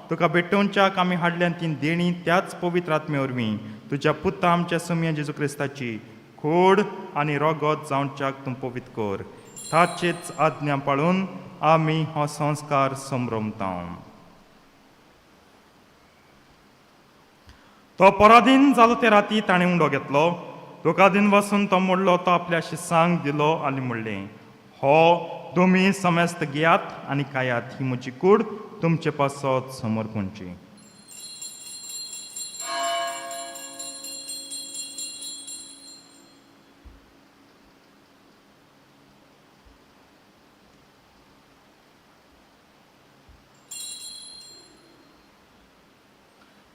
तुका भेटोवच्याक आमी हाडल्यान ती देणी त्याच पवित्र आत्म्या वरवीं तुज्या पुता आमच्या सुम्या जेजू क्रिस्ताची खोड आनी रगत जावच्याक तूं पवित्र कर. ताचेच आज्ञा पाळून आमी हो संस्कार संभ्रमता. तो पराधीन जालो ते राती ताणें उंडो घेतलो. तुका दिन वचून तो मोडलो तो आपल्या शिसांक दिलो आनी म्हणलें हो तुमी समेस्त घेयात आनी खायात. ही म्हजी कूड तुमचे पासत समर्पणची.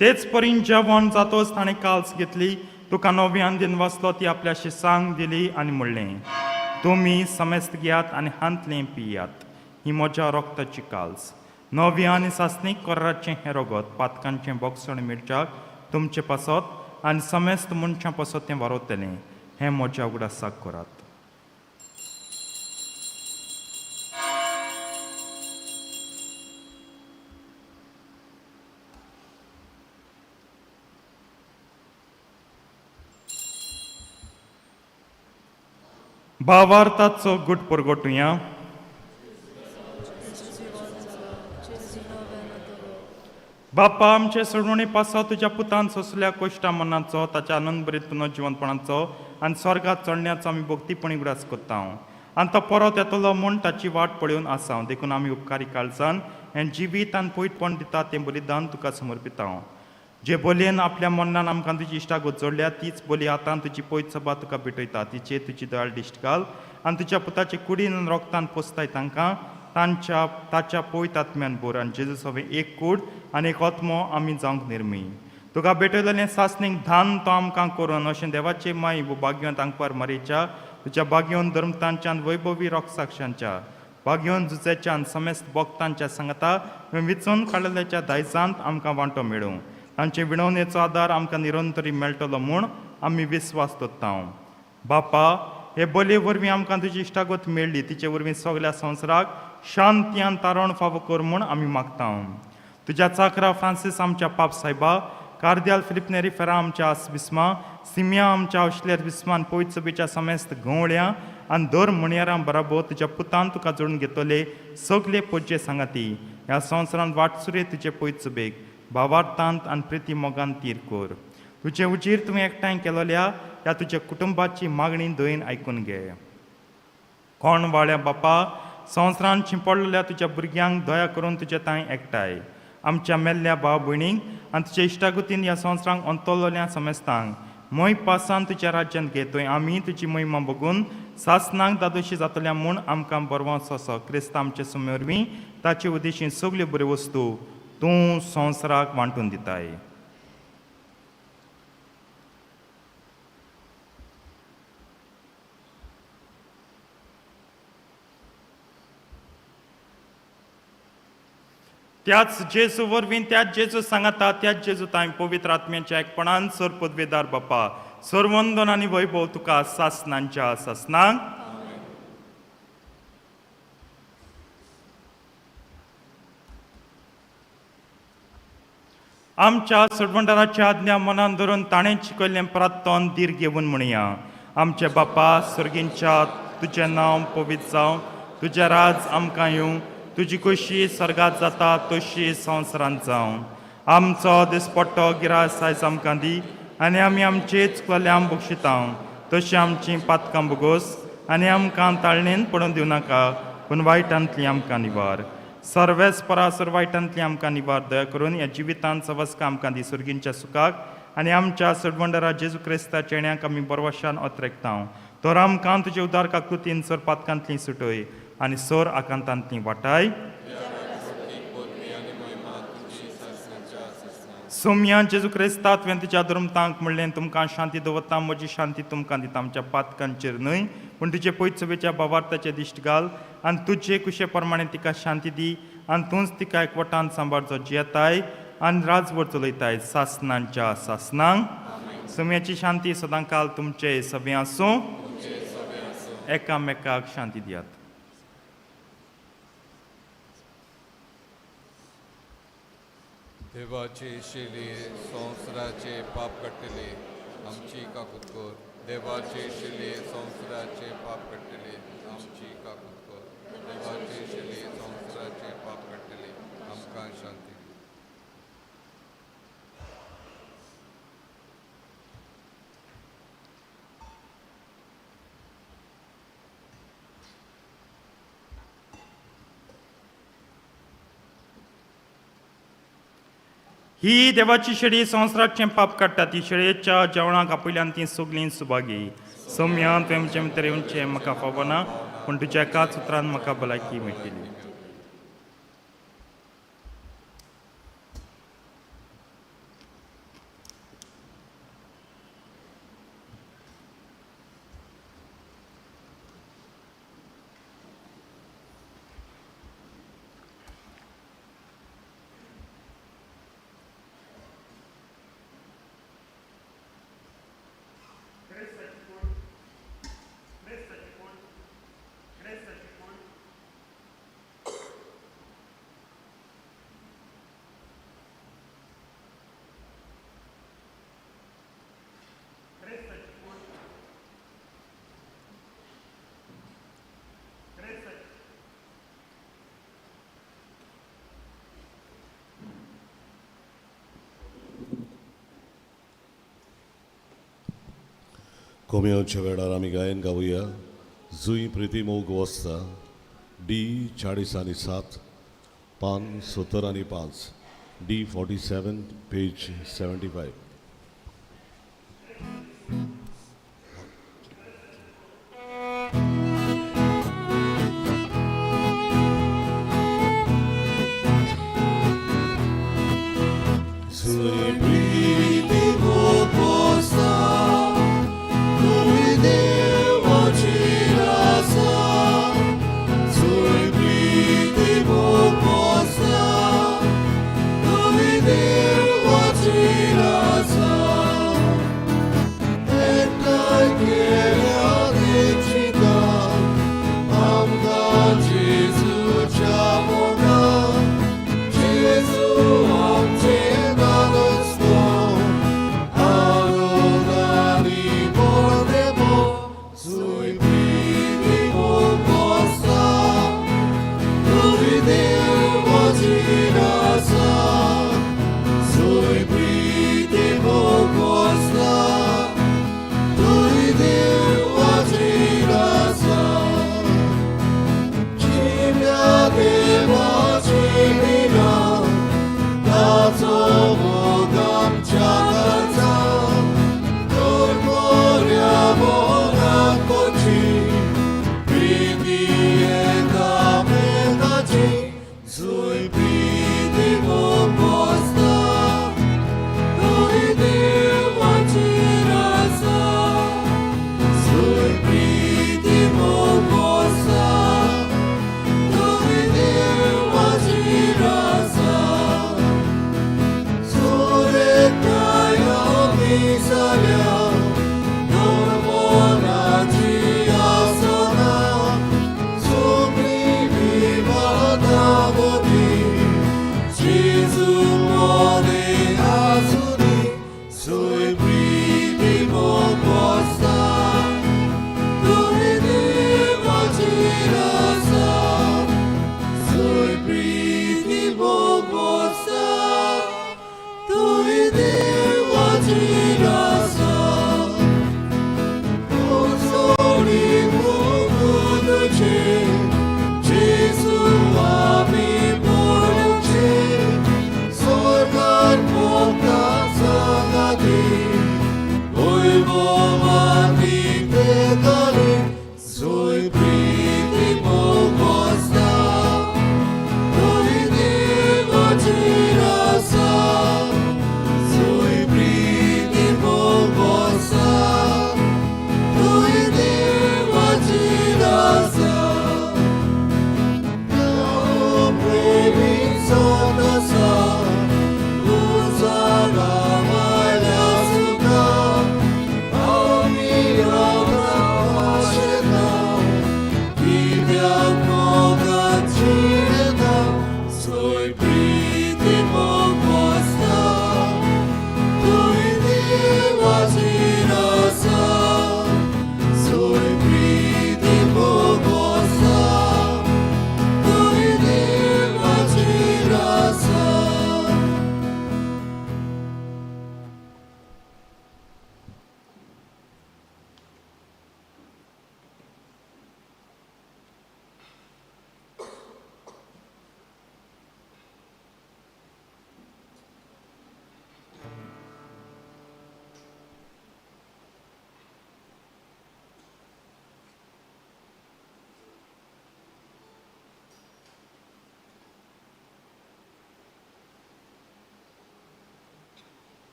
तेच परीन जेवण जातोच ताणें काल्स घेतली. तुका नव्यान दिन वाचलो ती आपल्या शिसांक दिली आनी म्हणलें तुमी समेस्त घेयात आनी हांतलें पियात. ही म्हज्या रोगताची काल्स. नव्या आनी सासणीक कोर्राचें हें रगत पातकांचें बोगसण मिरच्याक तुमचे पासत आनी समेस्त मनशां पासत तें वारयतलें. हें म्हज्या उगडासाक करात. भावार्थाचो गुट परगटुया. बापा आमचे सोडवणी पासो तुज्या पुतान सोंसल्या कोश्टा मनाचो ताच्या आनंद भरीत पुनर्जिवनपणाचो आनी स्वर्गात चडण्याचो आमी भक्तीपणी उगडास कोत्ता. आनी तो परत येतलो म्हूण ताची वाट पळोवन आसा. देखून आमी उपकारी काळजान हें जिवीत आनी पवित्रपण दिता तें बलिदान तुका समर्पिता. जे बोलयेन आपल्या मनान आमकां तुजी इश्टागत जोडल्या तीच बोली आतां तुजी पयत सभा तुका भेटयता. तिचे तुजी दयाळ दिश्ट घाल आनी तुज्या पुताचे कुडीन रोगतान पोसताय तांकां ताच्या पवित्र आत्म्यान भर आनी जेजू सवे एक कूड आनी एक आत्मो आमी जावंक निर्मी. तुका भेटयलेलें सासणीक धान तो आमकां करून अशें देवाचे माई वो भाग्यवंत आंकवार मारेच्या तुज्या भाग्यवंत धर्मतांच्यान वैभवी रोगसाक्षांच्या भाग्यवंत जुजेच्यान समेस्त भक्तांच्या सांगता विचून काडलेल्या दायजांत आमकां वांटो मेळूं. तांचे विणवणेचो आदार आमकां निरंतरी मेळटलो म्हूण आमी विस्वास दवरता. बापा हे बले वरवीं आमकां तुजी इश्टागत मेळ्ळी तिचे वरवीं सगळ्या संवसाराक शांती आनी तारण फावो कर म्हूण आमी मागता. तुज्या चाकरा फ्रांसीस आमच्या पाप सायबा, कार्दियाल फिलिप नेरी फेरा आमच्या आसबिस्मा, सिमिया आमच्या औशलेर बिस्मान पवित्र सभेच्या समेस्त गवळ्या आनी दर म्हणयारां बराबर तुज्या पुतान तुका जोडून घेतले सगळे पोजचे सांगाती ह्या संवसारांत वाटसुरे तुजे पवित्र सभेक भावार्थांत आनी प्रिती मोगान तीर कर. तुजे उजीर तुवें एकठांय केलोल्या ह्या तुज्या कुटुंबाची मागणी दयेन आयकून घे. कोण वाड्या बापा संवसारांत शिंपडलेल्या तुज्या भुरग्यांक दया करून तुजे तांय एकठांय. आमच्या मेल्ल्या भाव भयणींक आनी तुज्या इश्टागतीन ह्या संवसारांक अंतरलेल्या समेस्तांक मोय पासान तुज्या राज्यांत घे. थंय आमी तुजी महिमा बघून सासनाक दादोशी जातल्या म्हूण आमकां बरवंस असो क्रिस्त आमचे सुमेवरवीं ताचे उद्देशीं सगल्यो बऱ्यो वस्तू तूं संवसाराक वांटून दिताय. त्याच जेजू वरवीं त्याच जेजू सांगाता त्याच जेजू तांय पवित्र आत्म्याच्या एकपणान सर पदवेदार बापा सर्वंदन आनी वैभव तुका सासनांच्या सासनांक. आमच्या सडवंडाराच्या आज्ञा मनान धरून ताणें शिकयल्लें प्रार्थन दीर घेवन म्हणया. आमचे बापा सर्गींच्या तुजें नांव पवित्र जावं, तुजें राज आमकां येवं, तुजी कुशी सर्गात जाता तशी संवसारांत जावं. आमचो दिसपट्टो गिरास आयज आमकां दी आनी आमी आमचेच कोल्यांक बक्षिता तशी आमची पातकां बगोस आनी आमकां ताळणेन पडून दिवं नाका पूण वायटांतली आमकां निवार. सर्वेस परासर वायटांतली आमकां निवार दया करून ह्या जिवितांत सवस्का आमकां दी सुर्गींच्या सुखाक आनी आमच्या सडवंडरा जेजू क्रिस्ताच्या येण्याक आमी बरवशान ओतरेकता. तर आमकां तुजे उदार काकुतीन सर पातकांतली सुटय आनी सर आकांतांतली वाटाय. सोम्या जेजू क्रिस्ता तुवें तुज्या धर्मतांक म्हणलें तुमकां शांती दवरता म्हजी शांती तुमकां दिता. आमच्या पातकांचेर न्हय पूण तुजे पयत सभेच्या भावार्थाचे दिश्ट घाल आनी तुजे कुशे प्रमाणे तिका शांती दी आनी तूंच तिका एकवटान सांबाळचो जियेताय आनी राजवर चलयताय सासनांच्या सासनांक. सोम्याची शांती सदां काल तुमचे सभे आसूं. एकामेकाक शांती दियात. देवाचे शिले संवसाराचे पाप कट्टले आमची काकूत कर. देवाचे शिले संवसाराचे पाप कट्टले आमची काकूत कर. देवाचे शिले संवसाराचे पाप कट्टले आमकां शांती. ही देवाची शेळी संवसाराचें पाप काडटा. ती शेळयेच्या जेवणाक आपयल्यान ती सगळीं सुभागी. सौम्या तुवें म्हजे भितर येवचें म्हाका फावना पूण तुज्या एकाच उतरान म्हाका भलायकी मेळटली. कोमयोच्या वेळार आमी गायन गावुया. जुई प्रिती मोग वस्ता D40 पान 70 D47 page 75. Esta quiere a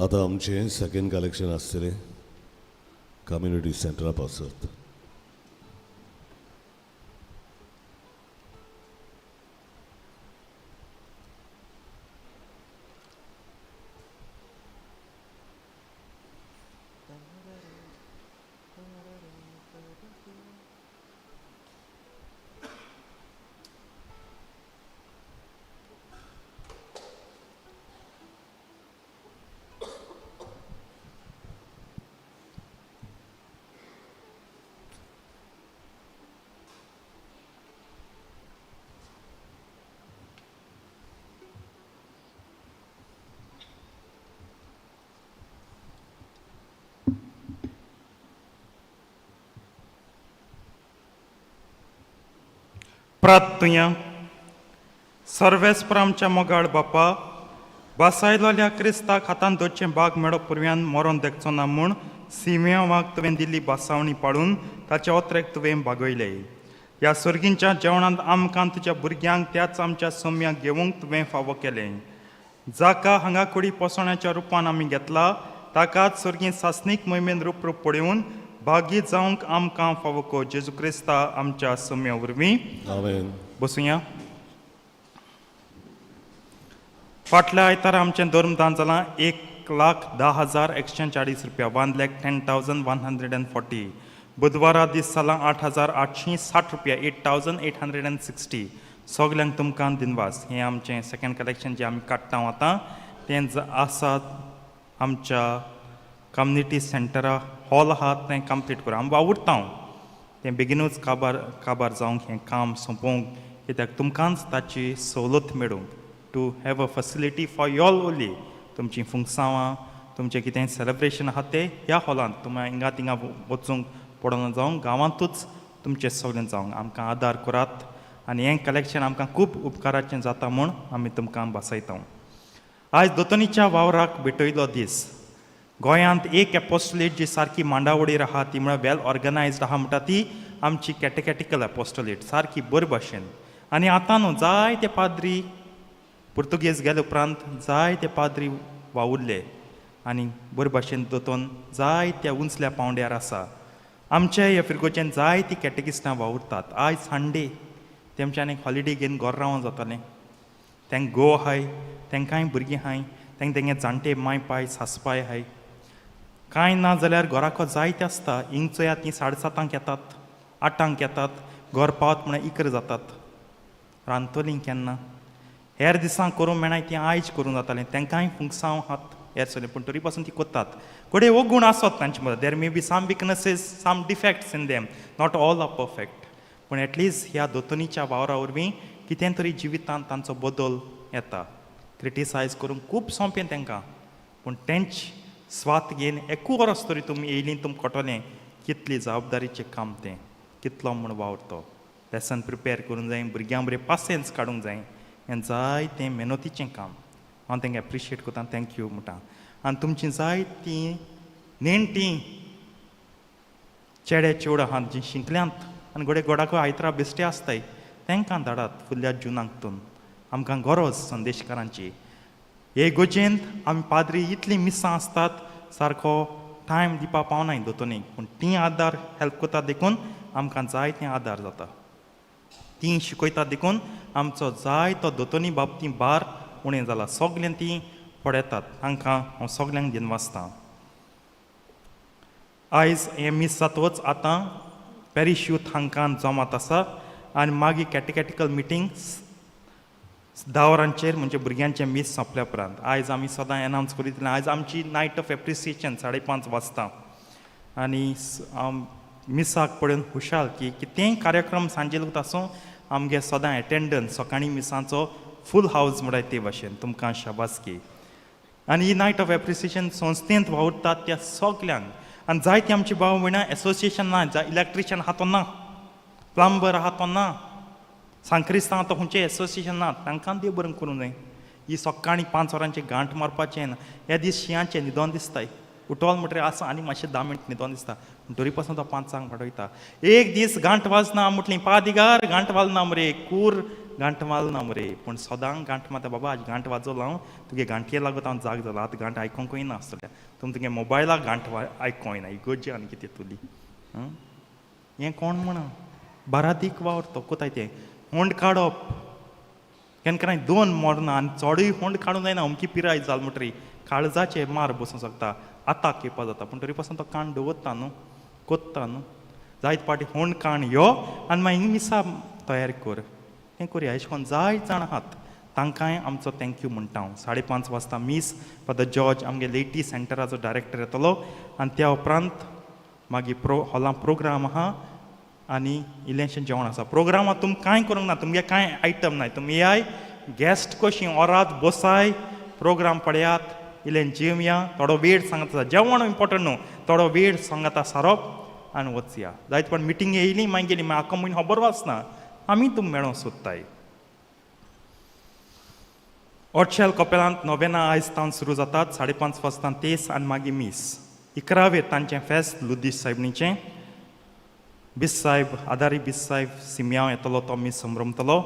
आतां आमचें सेकेंड कलेक्शन आसतलें कम्युनिटी सेंटरा पासत. प्रार्थुया सर्वेस्पर आमच्या मोगाळ बापा बसायलोल्या क्रिस्ताक हातान दोचे बाग मेळो पुरव्यान मरोन देखचो ना म्हूण सिम्या वाग तुवें दिल्ली बासावणी पाळून ताच्या ओत्रेक तुवें बागयले. ह्या सर्गींच्या जेवणांत आमकां तुज्या भुरग्यांक त्याच आमच्या सोम्याक घेवंक तुवें फावो केलें. जाका हांगा कुडी पोसण्याच्या रुपान आमी घेतला ताकाच सर्गीं सासणीक मोहिमेन रूप पडून भागी जावंक आमकां फावो को. जेजू क्रिस्ता आमच्या सोम्या वरवीं आमेन. बसूया. फाटल्या आयतारा आमचें धर्मदान जालां 1,10,140 रुपया, 1,10,140. बुधवारा दीस जालां 8,860 रुपया, 8,860. सगल्यांक तुमकां दिनवास. हें आमचें सेकेंड कलेक्शन जें आमी काडटा आतां तें आसा आमच्या कम्युनिटी सेंटरा हॉल आहा तें कंप्लीट करूं. आमी वावुरता तें बेगीनूच काबार जावंक हें काम सोंपोवंक, कित्याक तुमकांच ताची सवलत मेळूंक. To have a facility for y'all only. तुमचीं फुंगसांवां तुमचें कितें सेलेब्रेशन आहा तें ह्या हॉलांत तुमी हिंगा तिंगा वचूंक पडना जावंक, गांवांतूच तुमचें सगळें जावंक आमकां आदार करात. आनी हें कलेक्शन आमकां खूब उपकाराचें जाता म्हूण आमी तुमकां बसयता. आयज दोतोनीच्या वावराक भेटयलो दीस. गोंयांत एक एपोस्टोलेट जी सारकी मांडावळीर आहा ती म्हळ्यार वेल ऑर्गनायज्ड आहा म्हणटा ती आमची कॅटेकॅटिकल एपोस्टोलेट सारकी बरे भाशेन. आनी आतां न्हू जायते पाद्री पुर्तुगेज गेले उपरांत जायते पाद्री वावुरले आनी बरे भाशेन दोतोन जायत्या उंचल्या पावंड्यार आसा. आमच्या ह्या फिरगोच्यान जायतीं कॅटेकिस्टां वावुरतात. आयज संडे तेमच्यान एक हॉलिडे घेवन घोर रावों जातालें. तेंक घोव आहाय, तेंकांय भुरगीं आहाय, तेंगे जाणटे माय पाय सासपाय आहाय. कांय ना जाल्यार घोराको जायते आसता. हिंगचोया तीं 7:30 येतात, 8 येतात, घोर पावत म्हळ्यार इकर जातात. रांदतलीं केन्ना? हेर दिसां करूं मेळनाय तीं आयज करूं जातालें. तेंकांय फुंगसांव आहात हेर सगळें, पूण तरी पासून तीं कोत्तात. कोडे हो गूण आसत तांचे मदीं. There may be some weaknesses, some defects in them, not all are perfect. पूण एटलिस्ट ह्या दोतोनीच्या वावरा वरवीं कितें तरी जिवितांत तांचो बदल येता. क्रिटिसायज करूंक खूब सोंपें तेंकां, पूण तेंच स्वात घेवन एकू वरस तरी तुमी येयलीं तुम कोटोलें कितली जबाबदारीचें काम तें, कितलो म्हूण वावरतो. लेसन प्रिपेर करूंक जाय, भुरग्यां बरें पासियन्स काडूंक जाय. हें जायतें मेहनतीचें काम. हांव तेंकां एप्रिशिएट कोता, थँक्यू म्हणटा. आनी तुमचीं जायतीं नेणटीं चेडे चेवड आहात जीं शिंकल्यांत आनी घोडे घोडाको आयतरा बेश्टे आसताय, तेंकां धाडात फुडल्या जुनांतून. आमकां गरज संदेशकारांची. हे गोजेंत आमी पाद्री इतलीं मिसां आसतात, सारको टायम दिवपा पावनाय दोतोनीक, पूण तीं आदार हेल्प कोता देखून आमकां जायतें आदार जाता. तीं शिकयतात देखून आमचो जायतो दोतोनी बाबतीं भार उणें जाला. सगळें तीं पडयतात. तांकां हांव सगल्यांक दिनवासतां. आयज हें मीस जातोच आतां पॅरिश यूथ हांकां जमात आसा आनी मागीर कॅटेकॅटिकल मिटींग 10 वरांचेर म्हणजे भुरग्यांचें मीस सोंपल्या उपरांत. आयज आमी सदां एनावन्स करीत आयज आमची नायट ऑफ एप्रिसिएशन 5:30 वाजता. आनी मिसाक पळोवन खुशाल की कितेंय कार्यक्रम सांजेलूच आसूं आमगे सदां एटेंडन्स सकाळीं मिसांचो फूल हावज म्हणटात ते भाशेन. तुमकां शाबासकी. आनी ही नायट ऑफ एप्रिसिएशन संस्थेंत वावुरतात त्या सगल्यांक. आनी जायतीं आमची भाव भयणां एसोसिएशन ना, इलेक्ट्रिशियन आहा तो ना, प्लंबर आहा तो ना, सांक्रिस्तां आहा तो खंयचें एसोसिएशन ना, तांकां देव बरें करूंक जाय. ही सकाळीं 5 वरांचें गांठ मारपाचें ह्या दीस शियांचें न्हिदोन दिसताय. उठोल म्हणटरी आसा आनी मातशें 10 मिनट न्हिदोन दिसता, पूण तरी पासून तो 5 पाठयता. एक दीस गांठ वाजना म्हटलीं पादिगार गांठ वाजना मरे, कूर गांठ माल ना मरे पूण सदां गांठ मारता बाबा आज गांठ वाजवला हांव तुगे गांठये लागत हांव जाग जाला आतां गांठ आयकोंकूय ना आसतलें तुगे मोबायलाक गांठ आयकोंक ना इगोजी आनी कितें तुली हें कोण म्हणा बारातीक वावर तो कोताय तें होंड काडप केन्ना दोन मरना आनी चोडूय होंड काडूंक जायना अमकी पिराय जाल म्हणटरी काळजाचे मार बसूंक शकता आतां केपा जाता पूण तरी पासून तो काण दवरता न्हू कोत्ता न्हू जायत पाटी होंड काण यो आनी मागीर मिसा तयार कर हें करुया अशें करून जायत जाण आहात तांकांय आमचो थँक्यू म्हणटा हांव 5:30 वाजता मीस फादर जॉर्ज आमगे लेटी सेंटराचो डायरेक्टर येतलो आनी त्या उपरांत मागीर हॉलां प्रोग्राम आहा आनी इल्लेंशें जेवण आसा प्रोग्रामांत तुमकां कांय करूंक ना तुमगे कांय आयटम नाय तुमी येयाय गेस्ट कशीं ओरात बसाय प्रोग्राम पळयात इल्लें जेवया थोडो वेळ सांगता आसा जेवण इम्पॉर्टंट न्हू थोडो वेळ सांगता सारप आनी वचया जायत पण मिटींग येयली मागीर गेली मागीर आख्खो म्हयनो खबर वाचना आमी तुम मेळोंक सोदताय ओटशेल कपेलांत नोवेना आयज तावन सुरू जातात 5:30 वाजता तेस आनी मागीर मीस 11 तांचें फेस्त लुदीस सायबणीचें बिस साहेब आदारी बिस साहेब सिम्या येतलो तो मीस संभ्रमतलो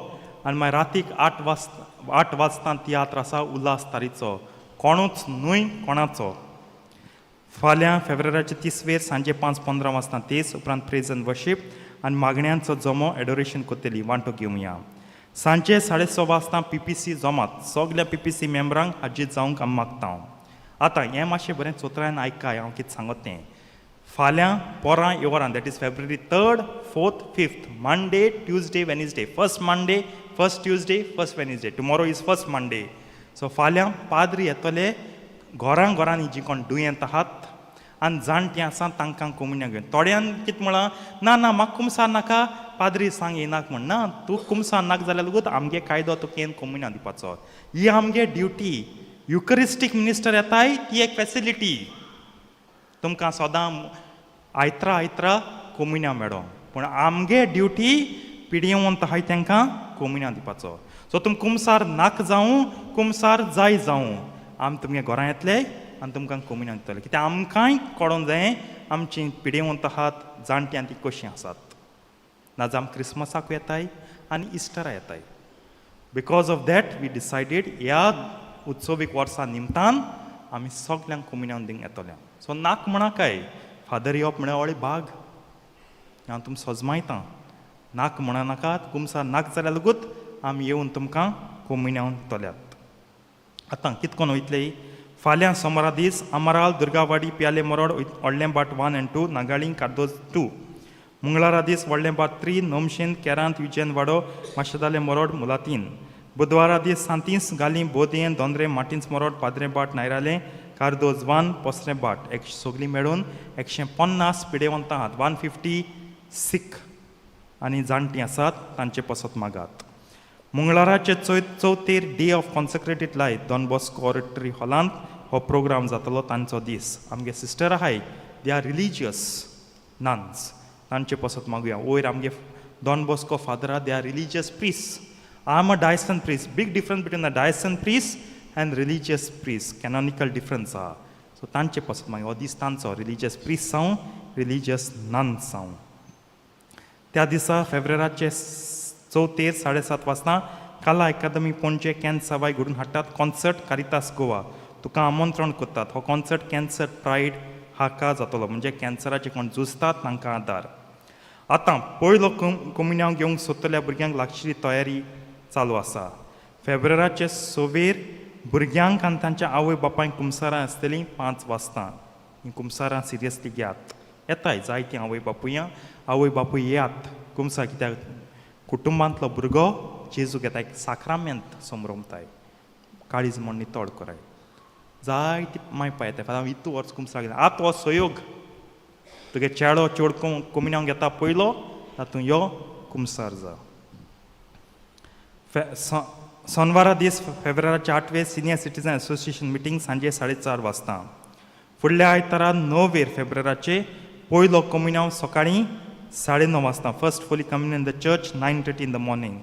आनी मागीर रातीक 8 वाजता तियात्र आसा उल्हास तारीचो कोणूच न्हय कोणाचो फाल्यां फेब्रुवारीचे 30 सांजे 5:15 वाजता तेस उपरांत प्रेज एंड वर्शीप आनी मागण्यांचो जमो एडोरेशन कोत्तेली वांटो घेवया सांजे 6:30 वाजता PPC जमात सगल्या PPC मेंबरांक हाजीर जावंक आमी मागता आतां हें मातशें बरें चोत्रान आयकाय हांव कितें सांगत तें फाल्यां पोरां येवरान that is February 3rd, 4th, 5th Monday Tuesday Wednesday first Monday first Tuesday first Wednesday tomorrow is first Monday so फाल्यां पाद्री येतले घरांनी जीं कोण दुयेंत आहात आनी जाणटीं आसा तांकां कोमुन्या घेवन थोड्यान कितें म्हणलां ना म्हाका कुमसार नाका पाद्री सांग येनाक म्हण ना तूं कुमसार नाका जाल्यार लेगीत आमगे कायदो तुका येवन कोमुन्या दिवपाचो ही आमगे ड्युटी युकरिस्टीक मिनिस्टर येताय ती एक फेसिलिटी तुमकां सदां आयत्रा कोमुन्या मेळो पूण आमगे ड्युटी पिड्येवंत आहाय तांकां कोमुन्या दिवपाचो सो तुम कुमसार नाक जावं कुमसार जाय जावं आमी तुमगे घरां येतले आनी तुमकां कोमुन्या दितले कित्याक आमकांय कळोंक जाय आमची पिड्येवंत आहात जाणटी आनी ती कशीं आसात नाजाल्यार आमी क्रिसमसाक येताय आनी इस्टरा येताय because of that we decided ह्या उत्सवीक वर्सा निमतान आमी सगल्यांक कोमुन्या दिवंक येतले सो नाक म्हणा काय फादर येवप म्हळ्यार व्हडली बाग हांव तुम सजमायतां नाक म्हणा नाकात कुमसार नाक जाल्यार लेगूत आमी येवन तुमकां कोमुन्या दितल्यात आतां कितें कोन्न वयतले फाल्यां सोमारा दीस अमराल दुर्गावाडी पियाले मरोड व्हडलें बाट 1 and 2 नागाळी कार्दोज 2 मंगळारा दीस व्हडलें बाट 3 नोमशेन केरांत युजेन वाडो माशेदाले मरोड मुलातीन बुधवारा दीस सांतीस गाली बोदयेन दोंद्रे मार्टिन्स मरोड पाद्रे बाट नायराले कार्दोज 1 पोसरे बाट सगळीं मेळून 150 पिडेवंतां आहात 150 सीख आनी जाणटीं आसात तांचे पसत मागात मंगळाराचे चवथेर day of consecrated life Don Bosco auditory हॉलांत हो प्रोग्राम जातलो तांचो दीस आमगे सिस्टर आहाय दे आर रिलिजियस नन्स तांचे पसत मागुया वयर आमगे डॉन बॉस्को फादर आहा they are religious priest I am a diocesan priest big difference between a diocesan priest and religious priest canonical difference आहा सो तांचे पसत मागीर हो दीस तांचो रिलिजियस प्रीस्ट जावं रिलिजियस नन्स जावं त्या दिसा फेब्रुवारीचे चवथेर 7:30 वाजता कला अकादमी पणजे कॅन सवाय घडून हाडटात कॉन्सर्ट कारितास गोवा तुका आमंत्रण करतात हो कॉन्सर्ट कॅन्सर प्रायड हाका जातलो म्हणजे कॅन्सराचे कोण झुजतात तांकां आदार आतां पयलो कोमुन्या घेवंक सोदतल्या भुरग्यांक लागशिल्ली तयारी चालू आसा फेब्रुवारीचे 6 भुरग्यांक आनी तांच्या आवय बापायक कुमसारां आसतलीं 5 वाजता ही कुमसारां सिरियसली घेयात येताय जायतीं आवय बापूय येयात कुमसार कित्याक कुटुंबांतलो भुरगो जेजू घेता एक साक्रामेंत संभ्रमताय काळीज म्हण नितळ कराय जायती मायपा येताय हांव इतू वर्स कुमसार घेता आतां हो सहयोग तुगे चेडो चेड कोमुन्या घेता पयलो तातूंत यो कुमसार जा सोनवारा दीस फेब्रुवारीचे 8 सिनियर सिटीजन असोसिएशन मिटींग सांजे 4:30 वाजता फुडल्या आयतारा 9 फेब्रुवारीचे पयलो कोमुन्या सकाळीं 9:30 वाजता first holy communion in the church 9:30 in the morning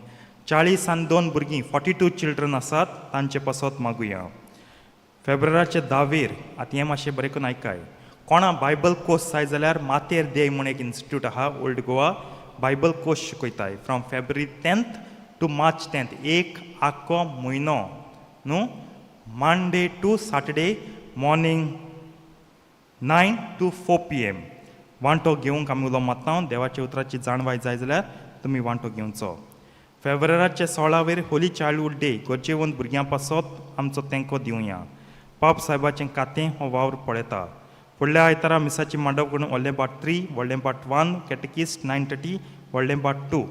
40 भुरगीं 42 चिल्ड्रन आसात तांचे पसत मागुया फेब्रुवारीचे 10 आतां हें मातशें बरें करून आयकाय कोणा बायबल कोर्स जाय जाल्यार मातेर देय म्हूण एक इन्स्टिट्यूट आहा ओल्ड गोवा बायबल कोर्स शिकयताय from February 10th to March 10th. एक आख्खो म्हयनो न्हू Monday to Saturday morning 9 to 4 PM. वांटो घेवंक आमी उलो मारता. देवाच्या उतराची जाणवाय जाय जाल्यार तुमी वांटो घेवचो. फेब्रुवारीचे 16 होली चायल्डहूड डे गरजेवंत भुरग्यां पासत आमचो तेंको दिवया. पाप साहेबाचें खातें हो वावर पळयता. फुडल्या आयतारा मिसाची मांडव करून व्हडलें पार्ट 3, व्हडलें पार्ट 1, कॅटेकिस्ट 9:30, व्हडलें पार्ट 2.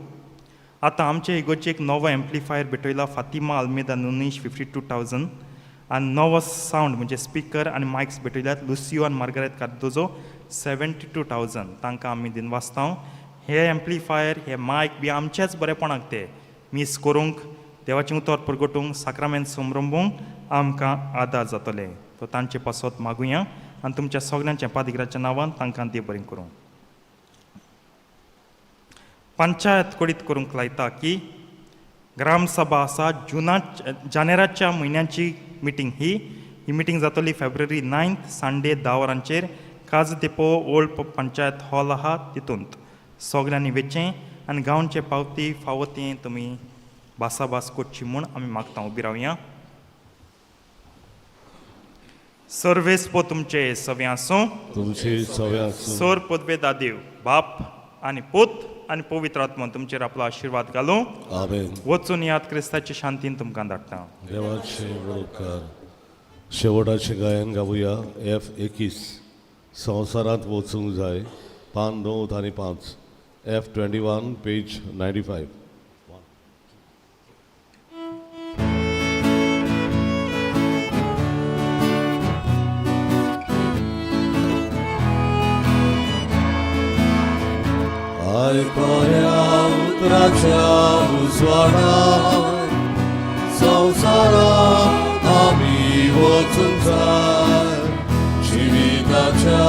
आतां आमचे इगोरचे एक नवो एम्प्लिफायर भेटयला फातिमा अल्मेदा नुनीश 52,000 आनी नवो सावंड म्हणजे स्पिकर आनी मायक्स भेटयल्यात लुसियो आनी मार्गारेट कार्दोजो 72,000. तांकां आमी दिनवासता. हे एम्प्लिफायर हे मायक बी आमचेच बरेपणाक ते मिस करूंक देवाचें उतर परगटूंक साक्रामेंत समरंभूंक आमकां आदार जातले. तो तांचे पासत मागुया आनी तुमच्या सगळ्यांच्या पादिगराच्या नांवान तांकां देव बरें करूं. पंचायत कोडीत करूंक लायता की ग्रामसभा आसा जानेराच्या म्हयन्याची मिटींग. ही मिटींग जातली फेब्रुवारी 9th संडे 10 वरांचेर. काज देपो ओल्ड पंचायत हॉल आहा तितूंत सगळ्यांनी वेचें आनी गांवचे पावती फावो तें तुमी भासाभास करची म्हूण आमी मागता. उबी रावया. सर्वेस्पो तुमचे सवे आसूं. तुमचे सवे आसूं. सर पदवे दादेव बाप आनी पूत आनी पवित्र आत्मा तुमचेर आपलो आशिर्वाद घालूं. आमेन. वचून याद क्रिस्ताची शांतीन तुमकां धाडटा. देवाचे उपकार. शेवटाचें गायन गावुया. F21 संवसारांत वचूंक जाय. पान 9 आनी 5. F21 page 95. आयकया उतराच्या उजवाडार संवसारांत आमी वचूंक जाय. जिविताच्या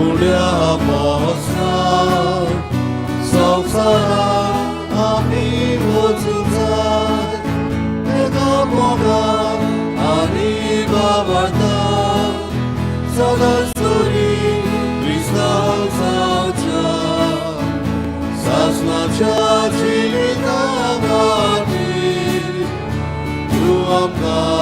उड्या मोसणार संवसारांत आमी वचूंक जाय. एका मोगान आमी बाबार्थान सदांच तरी क्रिस्तांव जावच्या. सासणाच्या जिविता खातीर तूं आमकां